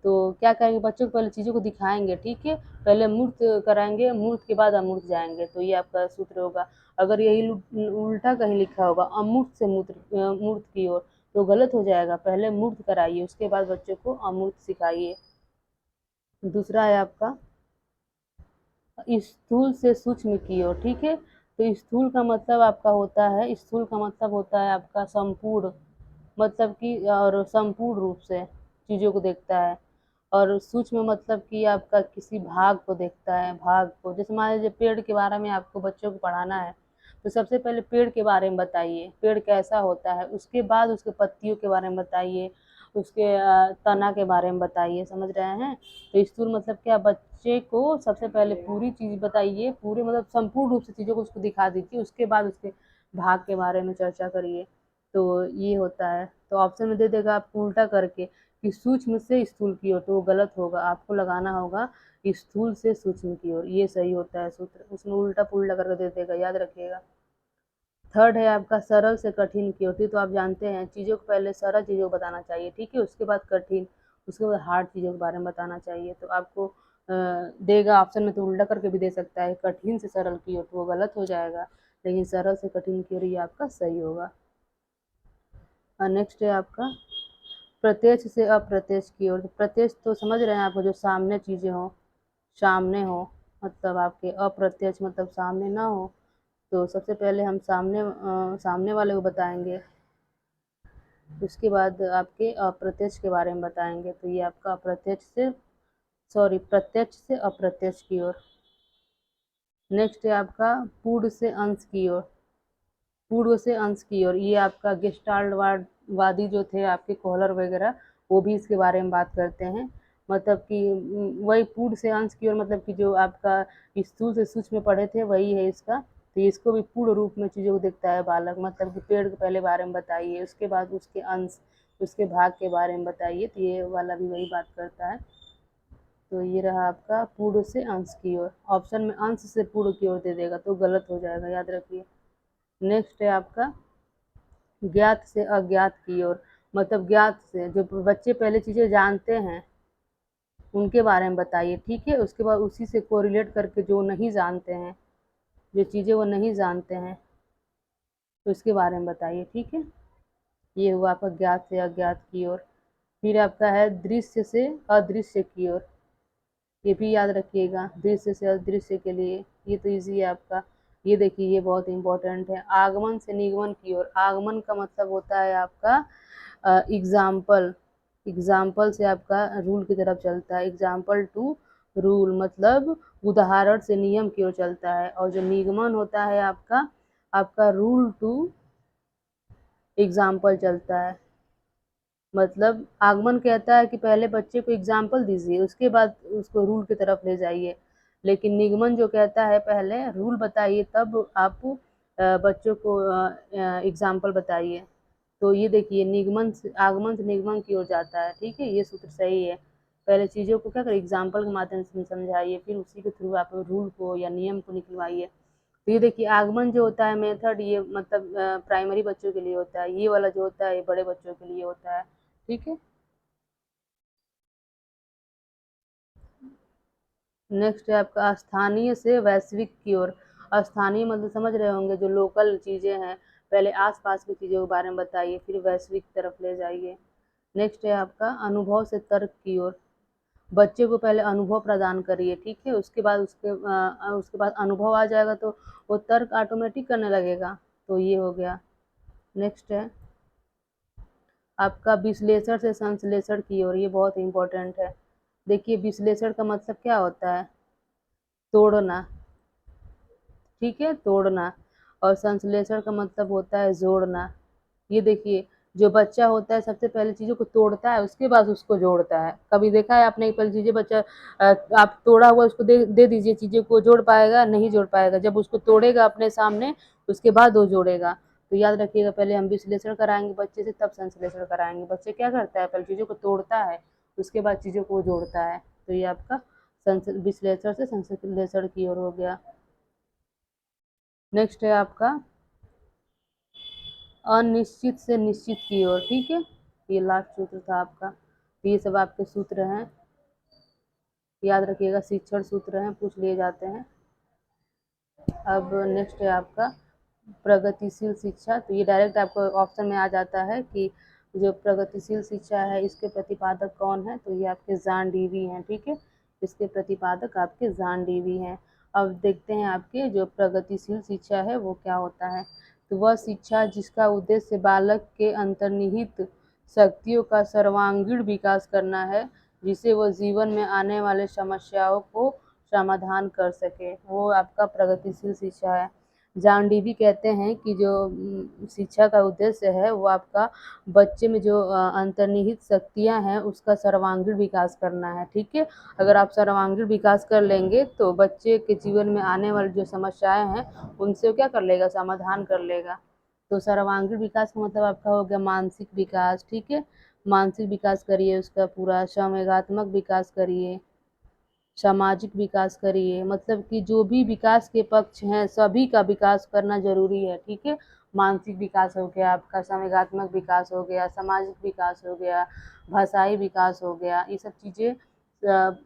तो क्या करेंगे, बच्चों को पहले चीज़ों को दिखाएंगे, ठीक है, पहले मूर्त कराएंगे, मूर्त के बाद अमूर्त जाएंगे, तो ये आपका सूत्र होगा। अगर यही उल्टा कहीं लिखा होगा अमूर्त से मूर्त की ओर, तो गलत हो जाएगा, पहले मूर्त कराइए, उसके बाद बच्चों को अमूर्त सिखाइए। दूसरा है आपका स्थूल से सूक्ष्म की ओर। ठीक है, तो स्थूल का मतलब आपका होता है, स्थूल का मतलब होता है आपका संपूर्ण, मतलब कि और संपूर्ण रूप से चीज़ों को देखता है, और सूक्ष्म मतलब कि आपका किसी भाग को देखता है, भाग को, जैसे मान लीजिए पेड़ के बारे में आपको बच्चों को पढ़ाना है, तो सबसे पहले पेड़ के बारे में बताइए, पेड़ कैसा होता है, उसके बाद उसके पत्तियों के बारे में बताइए, उसके तना के बारे में बताइए, समझ रहे हैं। तो स्थूल मतलब क्या, बच्चे को सबसे पहले पूरी चीज़ बताइए, पूरे मतलब संपूर्ण रूप से चीज़ों को उसको दिखा दीजिए, उसके बाद उसके भाग के बारे में चर्चा करिए। तो ये होता है। तो ऑप्शन में दे देगा आपको उल्टा करके कि सूक्ष्म से स्थूल की ओर, तो वो गलत होगा, आपको लगाना होगा स्थूल से सूक्ष्म की ओर, ये सही होता है सूत्र। उसमें उल्टा पुल्टा करके दे देगा, याद रखिएगा। थर्ड है आपका सरल से कठिन की ओर। तो आप जानते हैं चीज़ों को पहले सरल चीज़ों को बताना चाहिए, ठीक है, उसके बाद कठिन, उसके बाद हार्ड चीज़ों के बारे में बताना चाहिए। तो आपको देगा ऑप्शन में तो उल्टा करके भी दे सकता है, कठिन से सरल की ओर, तो वो गलत हो जाएगा, लेकिन सरल से कठिन की ओर ये आपका सही होगा। नेक्स्ट है आपका प्रत्यक्ष से अप्रत्यक्ष की ओर। तो प्रत्यक्ष तो समझ रहे हैं आपको, जो सामने चीज़ें हो, सामने हो, मतलब आपके अप्रत्यक्ष मतलब सामने ना हो। तो सबसे पहले हम सामने वाले को बताएंगे, उसके बाद आपके अप्रत्यक्ष के बारे में बताएंगे। तो ये आपका प्रत्यक्ष से अप्रत्यक्ष की ओर। नेक्स्ट है आपका पूर्व से अंश की ओर। पूर्व से अंश की ओर, ये आपका गेस्टाल्ट वादी जो थे आपके कोहलर वगैरह, वो भी इसके बारे में बात करते हैं। मतलब कि वही पूर्व से अंश की ओर, मतलब कि जो आपका स्थूल से सूक्ष्म में पढ़े थे वही है इसका। तो इसको भी पूर्ण रूप में चीज़ों को देखता है बालक, मतलब कि पेड़ के पहले बारे में बताइए, उसके बाद उसके अंश, उसके भाग के बारे में बताइए। तो ये वाला भी वही बात करता है। तो ये रहा आपका पूर्व से अंश की ओर। ऑप्शन में अंश से पूर्व की ओर दे देगा तो गलत हो जाएगा, याद रखिए। नेक्स्ट है आपका ज्ञात से अज्ञात की ओर। मतलब ज्ञात से, जो बच्चे पहले चीज़ें जानते हैं उनके बारे में बताइए, ठीक है, उसके बाद उसी से कोरिलेट करके जो नहीं जानते हैं, जो चीज़ें वो नहीं जानते हैं, तो इसके बारे में बताइए, ठीक है। ये हुआ आपका ज्ञात से अज्ञात की ओर। फिर आपका है दृश्य से अदृश्य की ओर। ये भी याद रखिएगा, दृश्य से अदृश्य के लिए, ये तो इजी है आपका। ये देखिए, ये बहुत इंपॉर्टेंट है। आगमन से निगमन की ओर। आगमन का मतलब होता है आपका एग्जाम्पल, एग्जाम्पल से आपका रूल की तरफ चलता है, एग्जाम्पल टू रूल, मतलब उदाहरण से नियम की ओर चलता है। और जो निगमन होता है आपका, आपका रूल टू एग्जाम्पल चलता है। मतलब आगमन कहता है कि पहले बच्चे को एग्जाम्पल दीजिए, उसके बाद उसको रूल की तरफ ले जाइए। लेकिन निगमन जो कहता है पहले रूल बताइए, तब आप बच्चों को एग्जाम्पल बताइए। तो ये देखिए, आगमन से निगमन की ओर जाता है, ठीक है, ये सूत्र सही है। पहले चीज़ों को क्या करें, एग्जाम्पल के माध्यम से समझाइए, फिर उसी के थ्रू आप रूल को या नियम को निकलवाइए। तो ये देखिए, आगमन जो होता है मेथड, ये मतलब प्राइमरी बच्चों के लिए होता है, ये वाला जो होता है ये बड़े बच्चों के लिए होता है, ठीक है। नेक्स्ट है आपका स्थानीय से वैश्विक की ओर। स्थानीय मतलब समझ रहे होंगे, जो लोकल चीज़ें हैं, पहले आसपास की चीज़ों के बारे में बताइए, फिर वैश्विक तरफ ले जाइए। नेक्स्ट है आपका अनुभव से तर्क की ओर। बच्चे को पहले अनुभव प्रदान करिए, ठीक है, उसके बाद अनुभव आ जाएगा तो वो तर्क ऑटोमेटिक करने लगेगा। तो ये हो गया। नेक्स्ट है आपका विश्लेषण से संश्लेषण की ओर। ये बहुत इंपॉर्टेंट है। देखिए, विश्लेषण का मतलब क्या होता है, तोड़ना, ठीक है, तोड़ना। और संश्लेषण का मतलब होता है जोड़ना। ये देखिए, जो बच्चा होता है सबसे पहले चीज़ों को तोड़ता है, उसके बाद उसको जोड़ता है। कभी देखा है आपने, पहले चीज़ें बच्चा आप तोड़ा हुआ उसको दे दीजिए, चीज़ें को जोड़ पाएगा, नहीं जोड़ पाएगा। जब उसको तोड़ेगा अपने सामने, उसके बाद वो जोड़ेगा। तो याद रखिएगा, पहले हम विश्लेषण कराएंगे बच्चे से, तब संश्लेषण कराएंगे। बच्चे क्या करता है, पहले चीज़ों को तोड़ता है, उसके बाद चीज़ों को जोड़ता है। तो ये आपका विश्लेषण से संश्लेषण की ओर हो गया। नेक्स्ट है आपका अनिश्चित से निश्चित की ओर, ठीक है, ये लास्ट सूत्र था आपका। तो ये सब आपके सूत्र हैं, याद रखिएगा, शिक्षण सूत्र हैं, पूछ लिए जाते हैं। अब नेक्स्ट है आपका प्रगतिशील शिक्षा। तो ये डायरेक्ट आपको ऑप्शन में आ जाता है कि जो प्रगतिशील शिक्षा है इसके प्रतिपादक कौन है। तो ये आपके जॉन डीवी हैं, ठीक है, इसके प्रतिपादक आपके जॉन डीवी हैं। अब देखते हैं आपके जो प्रगतिशील शिक्षा है वो क्या होता है। तो वह शिक्षा जिसका उद्देश्य बालक के अंतर्निहित शक्तियों का सर्वांगीण विकास करना है, जिसे वह जीवन में आने वाले समस्याओं को समाधान कर सके, वो आपका प्रगतिशील शिक्षा है। जानडीवी कहते हैं कि जो शिक्षा का उद्देश्य है वो आपका बच्चे में जो अंतर्निहित शक्तियाँ हैं उसका सर्वांगीण विकास करना है, ठीक है। अगर आप सर्वांगीण विकास कर लेंगे तो बच्चे के जीवन में आने वाली जो समस्याएं हैं उनसे क्या कर लेगा, समाधान कर लेगा। तो सर्वांगीण विकास का मतलब आपका हो गया मानसिक विकास, ठीक है। मानसिक विकास करिए, उसका पूरा संवेगात्मक विकास करिए, सामाजिक विकास करिए, मतलब कि जो भी विकास के पक्ष हैं सभी का विकास करना जरूरी है, ठीक है। मानसिक विकास हो गया आपका, संवेगात्मक विकास हो गया, सामाजिक विकास हो गया, भाषाई विकास हो गया, ये सब चीज़ें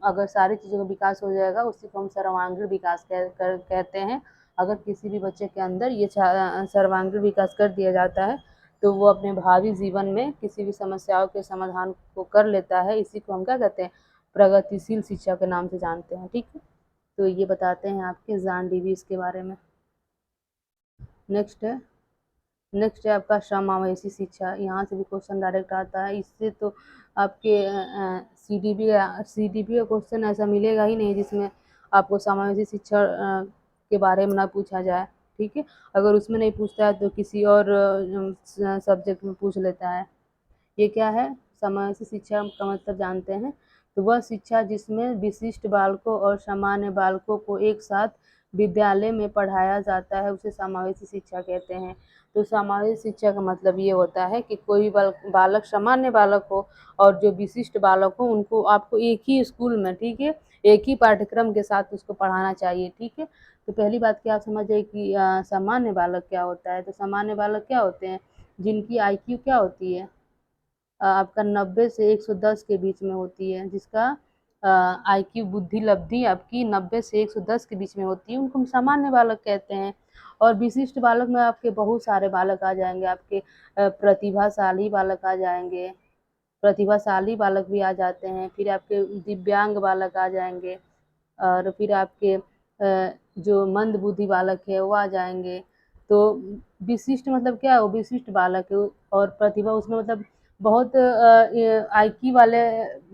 अगर सारी चीज़ों का विकास हो जाएगा उसी को हम सर्वांगीण विकास कहते हैं। अगर किसी भी बच्चे के अंदर ये सर्वांगीण विकास कर दिया जाता है तो वो अपने भावी जीवन में किसी भी समस्याओं के समाधान को कर लेता है। इसी को हम क्या कहते हैं, प्रगतिशील शिक्षा के नाम से जानते हैं, ठीक है। तो ये बताते हैं आपके जान डीवीज के बारे में। नेक्स्ट है आपका समावेशी शिक्षा। यहाँ से भी क्वेश्चन डायरेक्ट आता है। इससे तो आपके सीडीपी का क्वेश्चन ऐसा मिलेगा ही नहीं जिसमें आपको समावेशी शिक्षा के बारे में ना पूछा जाए, ठीक है। अगर उसमें नहीं पूछता है तो किसी और सब्जेक्ट में पूछ लेता है। ये क्या है, समावेशी शिक्षा का मतलब जानते हैं। तो वह शिक्षा जिसमें विशिष्ट बालकों और सामान्य बालकों को एक साथ विद्यालय में पढ़ाया जाता है उसे समावेशी शिक्षा कहते हैं। तो समावेशी शिक्षा का मतलब ये होता है कि कोई बालक सामान्य बालक हो और जो विशिष्ट बालक हो उनको आपको एक ही स्कूल में, ठीक है, एक ही पाठ्यक्रम के साथ उसको पढ़ाना चाहिए, ठीक है। तो पहली बात क्या आप समझ जाए कि सामान्य बालक क्या होता है। तो सामान्य बालक क्या होते हैं, जिनकी आईक्यू क्या होती है, आपका 90 से 110 के बीच में होती है, जिसका आईक्यू बुद्धि लब्धि आपकी 90 से 110 के बीच में होती है, उनको हम सामान्य बालक कहते हैं। और विशिष्ट बालक में आपके बहुत सारे बालक आ जाएंगे, आपके प्रतिभाशाली बालक आ जाएंगे, प्रतिभाशाली बालक भी आ जाते हैं, फिर आपके दिव्यांग बालक आ जाएंगे, और फिर आपके जो मंद बुद्धि बालक है वो आ जाएंगे। तो विशिष्ट मतलब क्या है, वो विशिष्ट बालक है। और प्रतिभा उसमें मतलब बहुत आईक्यू वाले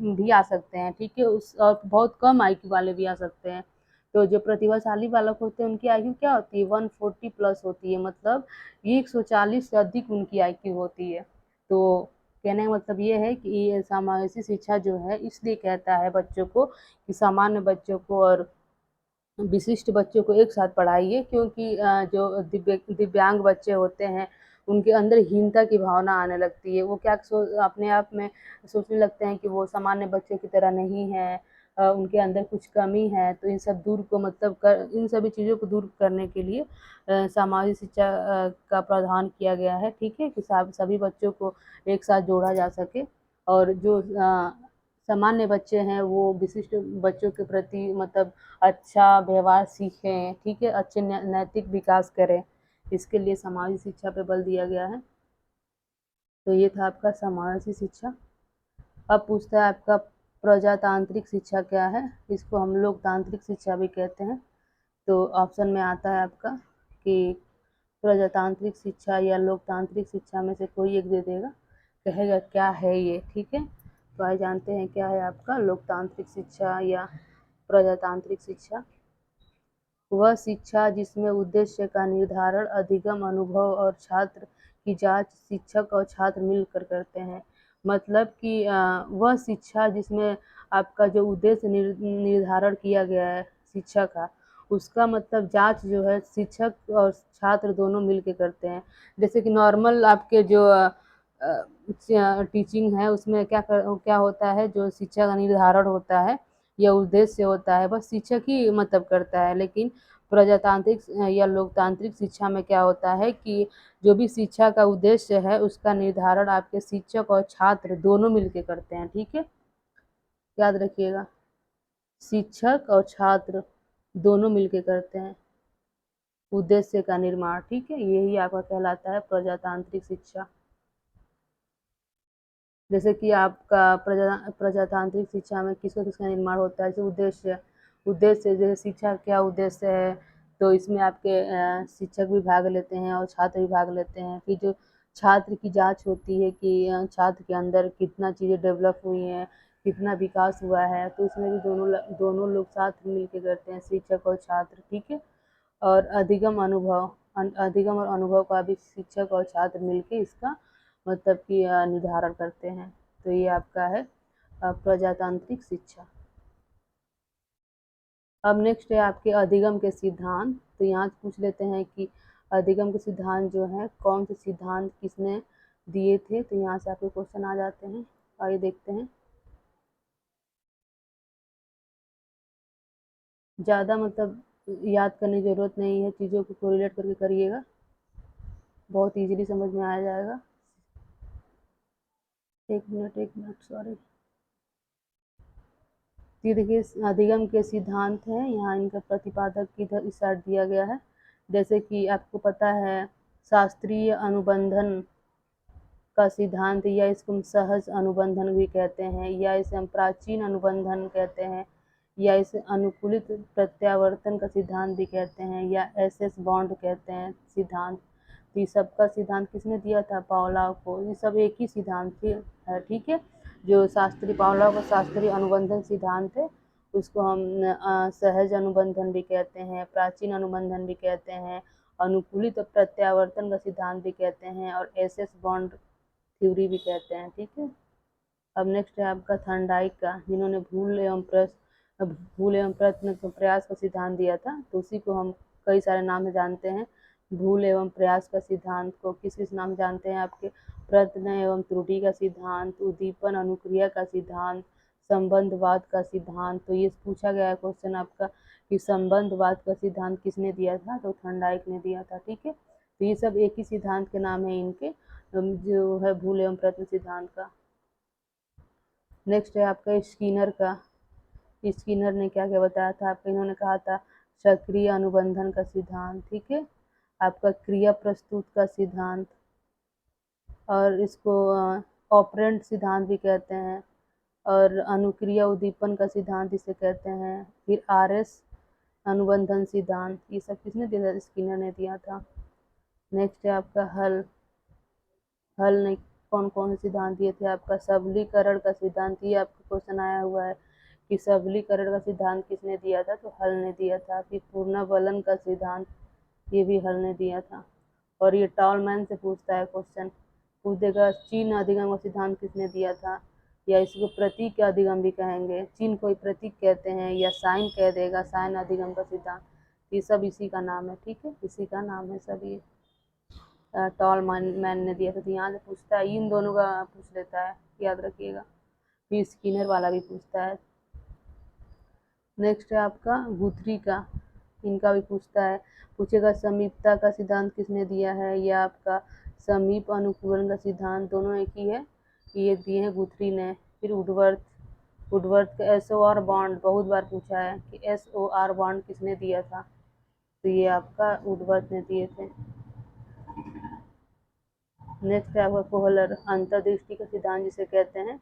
भी आ सकते हैं, ठीक है, उस और बहुत कम आईक्यू वाले भी आ सकते हैं। तो जो प्रतिभाशाली बालक होते हैं उनकी आईक्यू क्या होती है, 140 प्लस होती है, मतलब 140 से अधिक उनकी आईक्यू होती है। तो कहने का मतलब ये है कि ये समावेशी शिक्षा जो है इसलिए कहता है बच्चों को कि सामान्य बच्चों को और विशिष्ट बच्चों को एक साथ पढ़ाइए, क्योंकि जो दिव्यांग बच्चे होते हैं उनके अंदर हीनता की भावना आने लगती है। वो क्या अपने आप में सोचने लगते हैं कि वो सामान्य बच्चों की तरह नहीं है, उनके अंदर कुछ कमी है। तो इन सब दूर को मतलब इन सभी चीज़ों को दूर करने के लिए सामाजिक शिक्षा का प्रावधान किया गया है, ठीक है, कि सभी बच्चों को एक साथ जोड़ा जा सके। और जो सामान्य बच्चे हैं वो विशिष्ट बच्चों के प्रति मतलब अच्छा व्यवहार सीखें, ठीक है, अच्छे नैतिक विकास करें, इसके लिए समावेशी शिक्षा पे बल दिया गया है। तो ये था आपका समावेशी शिक्षा। अब पूछता है आपका प्रजातांत्रिक शिक्षा क्या है। इसको हम लोकतांत्रिक शिक्षा भी कहते हैं। तो ऑप्शन में आता है आपका कि प्रजातांत्रिक शिक्षा या लोकतांत्रिक शिक्षा में से कोई एक दे देगा, कहेगा क्या है ये, ठीक है। तो आइए जानते हैं क्या है आपका लोकतांत्रिक शिक्षा या प्रजातांत्रिक शिक्षा। वह शिक्षा जिसमें उद्देश्य का निर्धारण अधिगम अनुभव और छात्र की जांच शिक्षक और छात्र मिलकर करते हैं। मतलब कि वह शिक्षा जिसमें आपका जो उद्देश्य निर्धारण किया गया है शिक्षा का, उसका मतलब जांच जो है शिक्षक और छात्र दोनों मिलकर करते हैं। जैसे कि नॉर्मल आपके जो टीचिंग है उसमें क्या होता है, जो शिक्षा का निर्धारण होता है या उद्देश्य होता है बस शिक्षक ही मतलब करता है। लेकिन प्रजातांत्रिक या लोकतांत्रिक शिक्षा में क्या होता है कि जो भी शिक्षा का उद्देश्य है उसका निर्धारण आपके शिक्षक और छात्र दोनों मिलकर करते हैं, ठीक है, याद रखिएगा, शिक्षक और छात्र दोनों मिलकर करते हैं उद्देश्य का निर्माण, ठीक है। यही आपका कहलाता है प्रजातांत्रिक शिक्षा। जैसे कि आपका प्रजातांत्रिक शिक्षा में किसका किसका निर्माण होता है, जैसे उद्देश्य जैसे शिक्षा क्या उद्देश्य है, तो इसमें आपके शिक्षक भी भाग लेते हैं और छात्र भी भाग लेते हैं। फिर जो छात्र की जांच होती है कि छात्र के अंदर कितना चीज़ें डेवलप हुई हैं, कितना विकास हुआ है, तो इसमें भी दोनों लोग साथ मिल के करते हैं, शिक्षक और छात्र, ठीक है। और अधिगम अनुभव, अधिगम और अनुभव का भी शिक्षक और छात्र मिलके इसका मतलब कि निर्धारण करते हैं। तो ये आपका है प्रजातांत्रिक शिक्षा। अब नेक्स्ट है आपके अधिगम के सिद्धांत। तो यहाँ पूछ लेते हैं कि अधिगम के सिद्धांत जो है कौन से सिद्धांत किसने दिए थे। तो यहाँ से आपके क्वेश्चन आ जाते हैं, आइए देखते हैं। ज़्यादा मतलब याद करने की ज़रूरत नहीं है, चीज़ों को कोरिलेट करके करिएगा, बहुत इजीली समझ में आ जाएगा। एक मिनट सॉरी। ये देखिए अधिगम के सिद्धांत हैं, यहाँ इनका प्रतिपादक किधर इस साइड दिया गया है। जैसे कि आपको पता है शास्त्रीय अनुबंधन का सिद्धांत, या इसको हम सहज अनुबंधन भी कहते हैं, या इसे हम प्राचीन अनुबंधन कहते हैं, या इसे अनुकूलित प्रत्यावर्तन का सिद्धांत भी कहते हैं, या एस बॉन्ड कहते हैं सिद्धांत। तो ये सबका सिद्धांत किसने दिया था? पावलोव को। ये सब एक ही सिद्धांत है, ठीक है। जो शास्त्रीय पावलोव का शास्त्रीय अनुबंधन सिद्धांत है उसको हम सहज अनुबंधन भी कहते हैं, प्राचीन अनुबंधन भी कहते हैं, अनुकूलित प्रत्यावर्तन का सिद्धांत भी कहते हैं, और एस बॉन्ड थ्योरी भी कहते हैं, ठीक है। अब नेक्स्ट है आपका थॉर्नडाइक का, जिन्होंने भूल एवं प्रयत्न प्रयास का सिद्धांत दिया था। तो उसी को हम कई सारे नाम से जानते हैं। भूल एवं प्रयास का सिद्धांत को किस किस नाम जानते हैं आपके? प्रयत्न एवं त्रुटि का सिद्धांत, उद्दीपन अनुक्रिया का सिद्धांत, संबंधवाद का सिद्धांत। तो ये पूछा गया है क्वेश्चन आपका कि संबंधवाद का सिद्धांत किसने दिया था? तो थॉर्नडाइक ने दिया था, ठीक है। तो ये सब एक ही सिद्धांत के नाम है इनके, जो है भूल एवं प्रयत्न सिद्धांत का। नेक्स्ट है आपका स्किनर का। स्किनर ने क्या क्या बताया था आपका? इन्होंने कहा था सक्रिय अनुबंधन का सिद्धांत, ठीक है। आपका क्रिया प्रस्तुत का सिद्धांत, और इसको ऑपरेंट सिद्धांत भी कहते हैं, और अनुक्रिया उद्दीपन का सिद्धांत इसे कहते हैं। फिर RS अनुबंधन सिद्धांत, ये सब किसने दिया था? स्किनर ने दिया था। नेक्स्ट है आपका हल ने कौन कौन से सिद्धांत दिए थे आपका? सबलीकरण का सिद्धांत, ये आपका क्वेश्चन आया हुआ है कि सबलीकरण का सिद्धांत किसने दिया था? तो हल ने दिया था। फिर पूर्णबलन का सिद्धांत, ये भी हल ने दिया था। और ये टॉलमैन से पूछता है क्वेश्चन, पूछ देगा चीन अधिगम का सिद्धांत किसने दिया था, या इसको प्रतीक अधिगम भी कहेंगे। चीन को प्रतीक कहते हैं, या साइन कह देगा, साइन अधिगम का सिद्धांत। ये सब इसी का नाम है, ठीक है, इसी का नाम है सब। ये टॉलमैन ने दिया था। तो यहाँ से पूछता है, इन दोनों का पूछ लेता है, याद रखिएगा। फिर स्किनर वाला भी पूछता है। नेक्स्ट है आपका गुथरी का, इनका भी पूछता है, पूछेगा समीपता का सिद्धांत किसने दिया है, या आपका समीप अनुकूलन का सिद्धांत, दोनों एक ही है, ये दिए हैं गुथरी ने। फिर वुडवर्थ का SOR बॉन्ड बहुत बार पूछा है कि SOR बॉन्ड किसने दिया था? तो ये आपका वुडवर्थ ने दिए थे। नेक्स्ट है आपका कोहलर, अंतर्दृष्टि का सिद्धांत जिसे कहते हैं,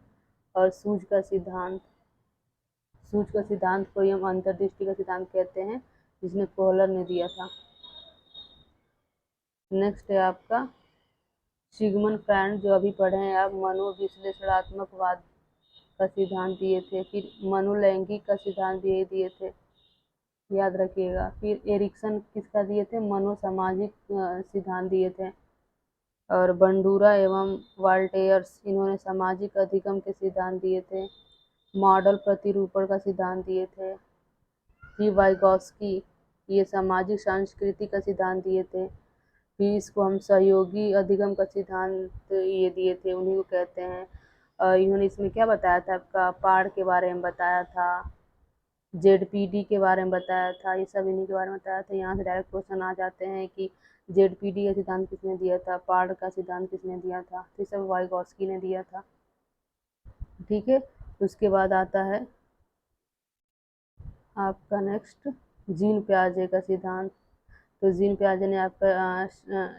और सूझ का सिद्धांत। सूझ का सिद्धांत को हम अंतर्दृष्टि का सिद्धांत कहते हैं, जिसने कोहलर ने दिया था। नेक्स्ट है आपका सिगमंड फ्रायड, जो अभी पढ़े हैं आप, मनोविश्लेषणात्मकवाद का सिद्धांत दिए थे। फिर मनोलैंगिक का सिद्धांत यही दिए थे, याद रखिएगा। फिर एरिक्सन किसका दिए थे? मनोसामाजिक सिद्धांत दिए थे। और बंडूरा एवं वाल्टेयर्स, इन्होंने सामाजिक अधिगम के सिद्धांत दिए थे। मॉडल प्रतिरूपण का सिद्धांत दिए थे। फिर वाइगॉस्की, ये सामाजिक सांस्कृतिक का सिद्धांत दिए थे। फिर इसको हम सहयोगी अधिगम का सिद्धांत ये दिए थे, उन्हीं को कहते हैं। और इन्होंने इसमें क्या बताया था आपका? पाड़ के बारे में बताया था, ZPD के बारे में बताया था, ये सब इन्हीं के बारे में बताया था। यहाँ से डायरेक्ट क्वेश्चन आ जाते हैं कि ZPD का सिद्धांत किसने दिया था, पाड़ का सिद्धांत किसने दिया था? तो सब वाइगॉस्की ने दिया था, ठीक है। उसके बाद आता है आपका नेक्स्ट जीन पियाजे का सिद्धांत। तो जीन पियाजे ने आपका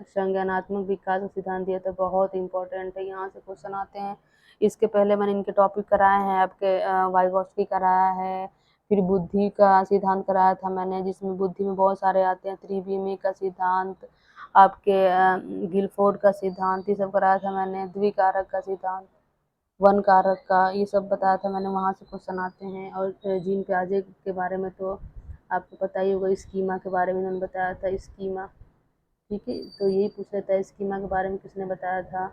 संज्ञानात्मक विकास का सिद्धांत दिया था, बहुत इंपॉर्टेंट है, यहाँ से क्वेश्चन आते हैं। इसके पहले मैंने इनके टॉपिक कराए हैं आपके, वाइगॉस्की कराया है, फिर बुद्धि का सिद्धांत कराया था मैंने, जिसमें बुद्धि में बहुत सारे आते हैं, त्रिविमी का सिद्धांत, आपके गिलफोर्ड का सिद्धांत, ये सब कराया था मैंने। द्विकारक का सिद्धांत, वन कारक का, ये सब बताया था मैंने, वहाँ से क्वेश्चन आते हैं। और जीन पियाजे के बारे में तो आपको पता ही होगा, स्कीमा के बारे में उन्होंने बताया था, स्कीमा, ठीक है। तो यही पूछ लेता है स्कीमा के बारे में किसने बताया था।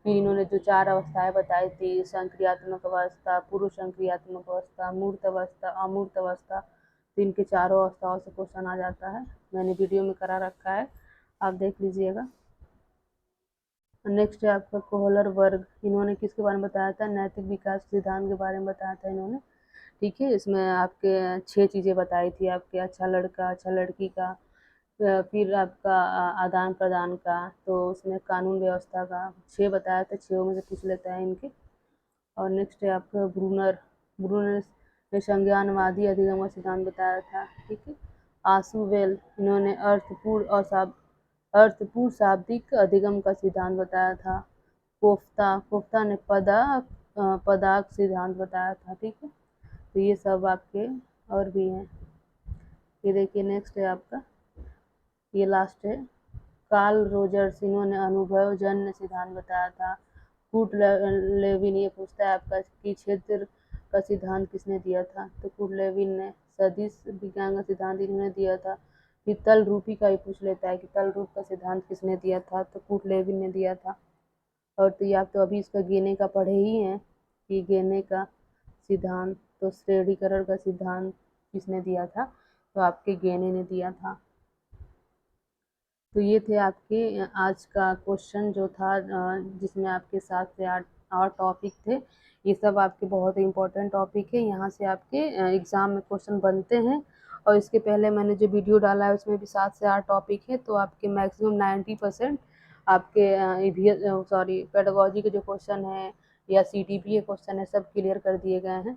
फिर इन्होंने जो 4 अवस्थाएं बताई थी, संक्रियात्मक अवस्था, पूर्व संक्रियात्मक अवस्था, मूर्त अवस्था, अमूर्त अवस्था, तो इनके चारों अवस्थाओं से क्वेश्चन आ जाता है। मैंने वीडियो में करा रखा है, आप देख लीजिएगा। नेक्स्ट है आपका कोहलर वर्ग। इन्होंने किसके बारे में बताया था, नैतिक विकास सिद्धांत के बारे में बताया था इन्होंने। ठीक है, इसमें आपके 6 चीज़ें बताई थी, आपके अच्छा लड़का, अच्छा लड़की का, फिर आपका आदान प्रदान का, तो उसमें कानून व्यवस्था का 6 बताया था, 6 में से पूछ लेता है इनके। और नेक्स्ट है आपका ब्रूनर। ब्रूनर ने संज्ञानवादी अधिगम का सिद्धांत बताया था। ठीक है। आशुवेल, इन्होंने अर्थपूर्ण शाब्दिक अधिगम का सिद्धांत बताया था। कोफ्ता ने पदार्थ सिद्धांत बताया था। ठीक है। तो ये सब आपके और भी हैं। ये देखिए नेक्स्ट है आपका, ये लास्ट है, कार्ल रोजर्स, इन्होंने अनुभवजन्य सिद्धांत बताया था। कूट लेविन ये पूछता है आपका कि क्षेत्र का सिद्धांत किसने दिया था, तो कूट लेविन ने। सदिश विज्ञान का सिद्धांत इन्होंने दिया था। फिर तल रूपी का भी पूछ लेता है कि तल रूप का सिद्धांत किसने दिया था, तो कूट लेविन ने दिया था। और तो आप तो अभी इसका गेने का पढ़े ही हैं कि गेने का सिद्धांत, तो श्रेणीकरण का सिद्धांत किसने दिया था, तो आपके गेने ने दिया था। तो ये थे आपके आज का क्वेश्चन जो था, जिसमें आपके 7 से 8 टॉपिक थे। ये सब आपके बहुत इम्पोर्टेंट टॉपिक है, यहाँ से आपके एग्ज़ाम में क्वेश्चन बनते हैं। और इसके पहले मैंने जो वीडियो डाला है उसमें भी 7 से 8 टॉपिक है, तो आपके मैक्सिमम 90% आपके पेडागोजी के जो क्वेश्चन है या CTP के क्वेश्चन है सब क्लियर कर दिए गए हैं।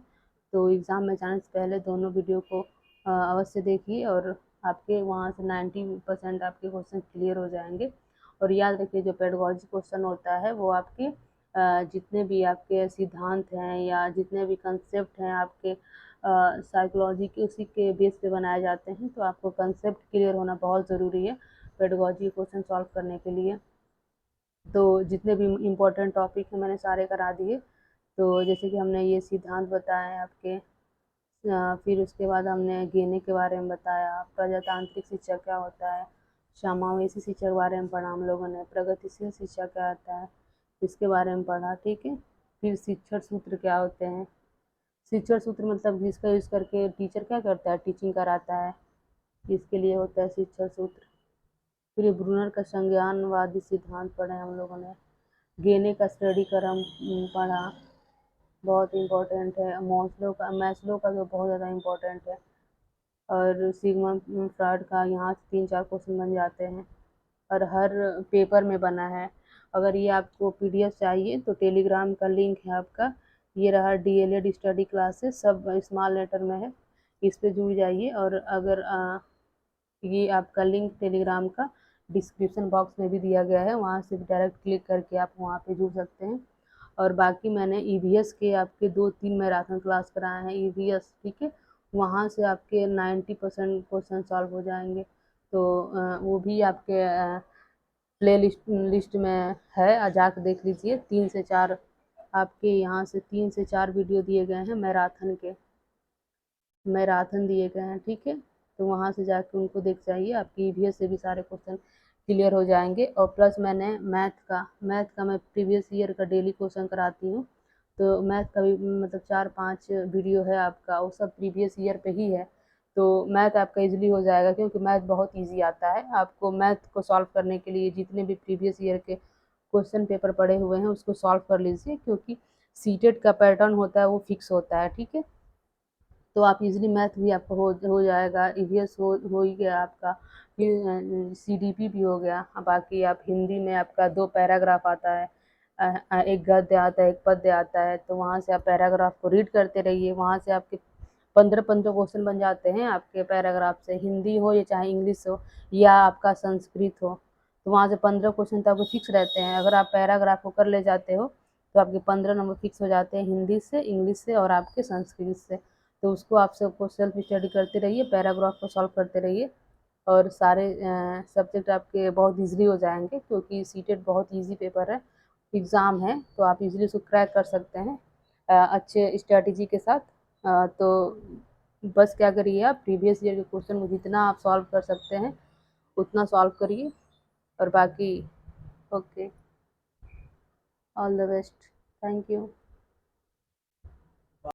तो एग्ज़ाम में जाने से पहले दोनों वीडियो को अवश्य देखिए, और आपके वहाँ से 90% आपके क्वेश्चन क्लियर हो जाएंगे। और याद रखिए जो पेडागोजी क्वेश्चन होता है वो आपके जितने भी आपके सिद्धांत हैं या जितने भी कंसेप्ट हैं आपके साइकोलॉजी के, उसी के बेस पे बनाए जाते हैं। तो आपको कंसेप्ट क्लियर होना बहुत ज़रूरी है पेडागोजी क्वेश्चन सॉल्व करने के लिए। तो जितने भी इम्पोर्टेंट टॉपिक हैं मैंने सारे करा दिए। तो जैसे कि हमने ये सिद्धांत बताए हैं आपके, फिर उसके बाद हमने गेने के बारे में बताया, प्रजातांत्रिक शिक्षा क्या होता है, समावेशी शिक्षा के बारे में पढ़ा हम लोगों ने, प्रगतिशील शिक्षा क्या होता है इसके बारे में पढ़ा। ठीक है। फिर शिक्षण सूत्र क्या होते हैं, शिक्षण सूत्र मतलब जिसका यूज़ करके टीचर क्या करता है, टीचिंग कराता है, इसके लिए होता है शिक्षण सूत्र। फिर ये ब्रूनर का संज्ञानवादी सिद्धांत पढ़े हम लोगों ने, गेने का श्रेणीकरण पढ़ा, बहुत इम्पोर्टेंट है। मैस्लो का तो बहुत ज़्यादा इम्पोर्टेंट है। और सिग्मंड फ्रॉइड का यहाँ से 3-4 क्वेश्चन बन जाते हैं, और हर पेपर में बना है। अगर ये आपको PDF चाहिए तो टेलीग्राम का लिंक है आपका, ये रहा DLED स्टडी क्लासेस, सब स्मॉल लेटर में है, इस पर जुड़ जाइए। और अगर ये आपका लिंक टेलीग्राम का डिस्क्रिप्शन बॉक्स में भी दिया गया है, वहाँ से डायरेक्ट क्लिक करके आप वहाँ पे जुड़ सकते हैं। और बाकी मैंने EVS के आपके 2-3 मैराथन क्लास कराए हैं, EVS। ठीक है, वहाँ से आपके 90% क्वेश्चन सॉल्व हो जाएंगे। तो वो भी आपके प्ले लिस्ट में है, जाकर देख लीजिए। 3 से 4 आपके यहाँ से 3 से 4 वीडियो दिए गए हैं मैराथन दिए गए हैं। ठीक है, तो वहाँ से जाके उनको देख जाइए, आपकी EVS से भी सारे क्वेश्चन क्लियर हो जाएंगे। और प्लस मैंने मैथ का मैं प्रीवियस ईयर का डेली क्वेश्चन कराती हूँ, तो मैथ का भी मतलब 4-5 वीडियो है आपका, वो सब प्रीवियस ईयर पे ही है। तो मैथ आपका इजीली हो जाएगा, क्योंकि मैथ बहुत इजी आता है आपको। मैथ को सॉल्व करने के लिए जितने भी प्रीवियस ईयर के क्वेश्चन पेपर पड़े हुए हैं उसको सॉल्व कर लीजिए, क्योंकि सीटेट का पैटर्न होता है वो फिक्स होता है। ठीक है, तो आप इजीली मैथ भी आपका हो जाएगा, EVS हो ही गया आपका, फिर CDP भी हो गया। बाकी आप हिंदी में आपका 2 पैराग्राफ आता है, एक गद्य आता है, एक पद्य आता है, तो वहाँ से आप पैराग्राफ को रीड करते रहिए, वहाँ से आपके 15-15 क्वेश्चन बन जाते हैं आपके पैराग्राफ से, हिंदी हो या चाहे इंग्लिश हो या आपका संस्कृत हो। तो वहाँ से 15 क्वेश्चन तो आपके फिक्स रहते हैं। अगर आप पैराग्राफ को कर ले जाते हो तो आपके 15 नंबर फिक्स हो जाते हैं, हिंदी से, इंग्लिश से और आपके संस्कृत से। तो उसको आप सबको सेल्फ स्टडी करते रहिए, पैराग्राफ को सॉल्व करते रहिए, और सारे सब्जेक्ट आपके बहुत ईजिली हो जाएंगे, क्योंकि सीटेट बहुत ईजी पेपर है, एग्ज़ाम है, तो आप इजीली उसको क्रैक कर सकते हैं अच्छे स्ट्रेटजी के साथ। तो बस क्या करिए, आप प्रीवियस ईयर के क्वेश्चन को जितना आप सॉल्व कर सकते हैं उतना सॉल्व करिए, और बाकी okay, all the best, thank you.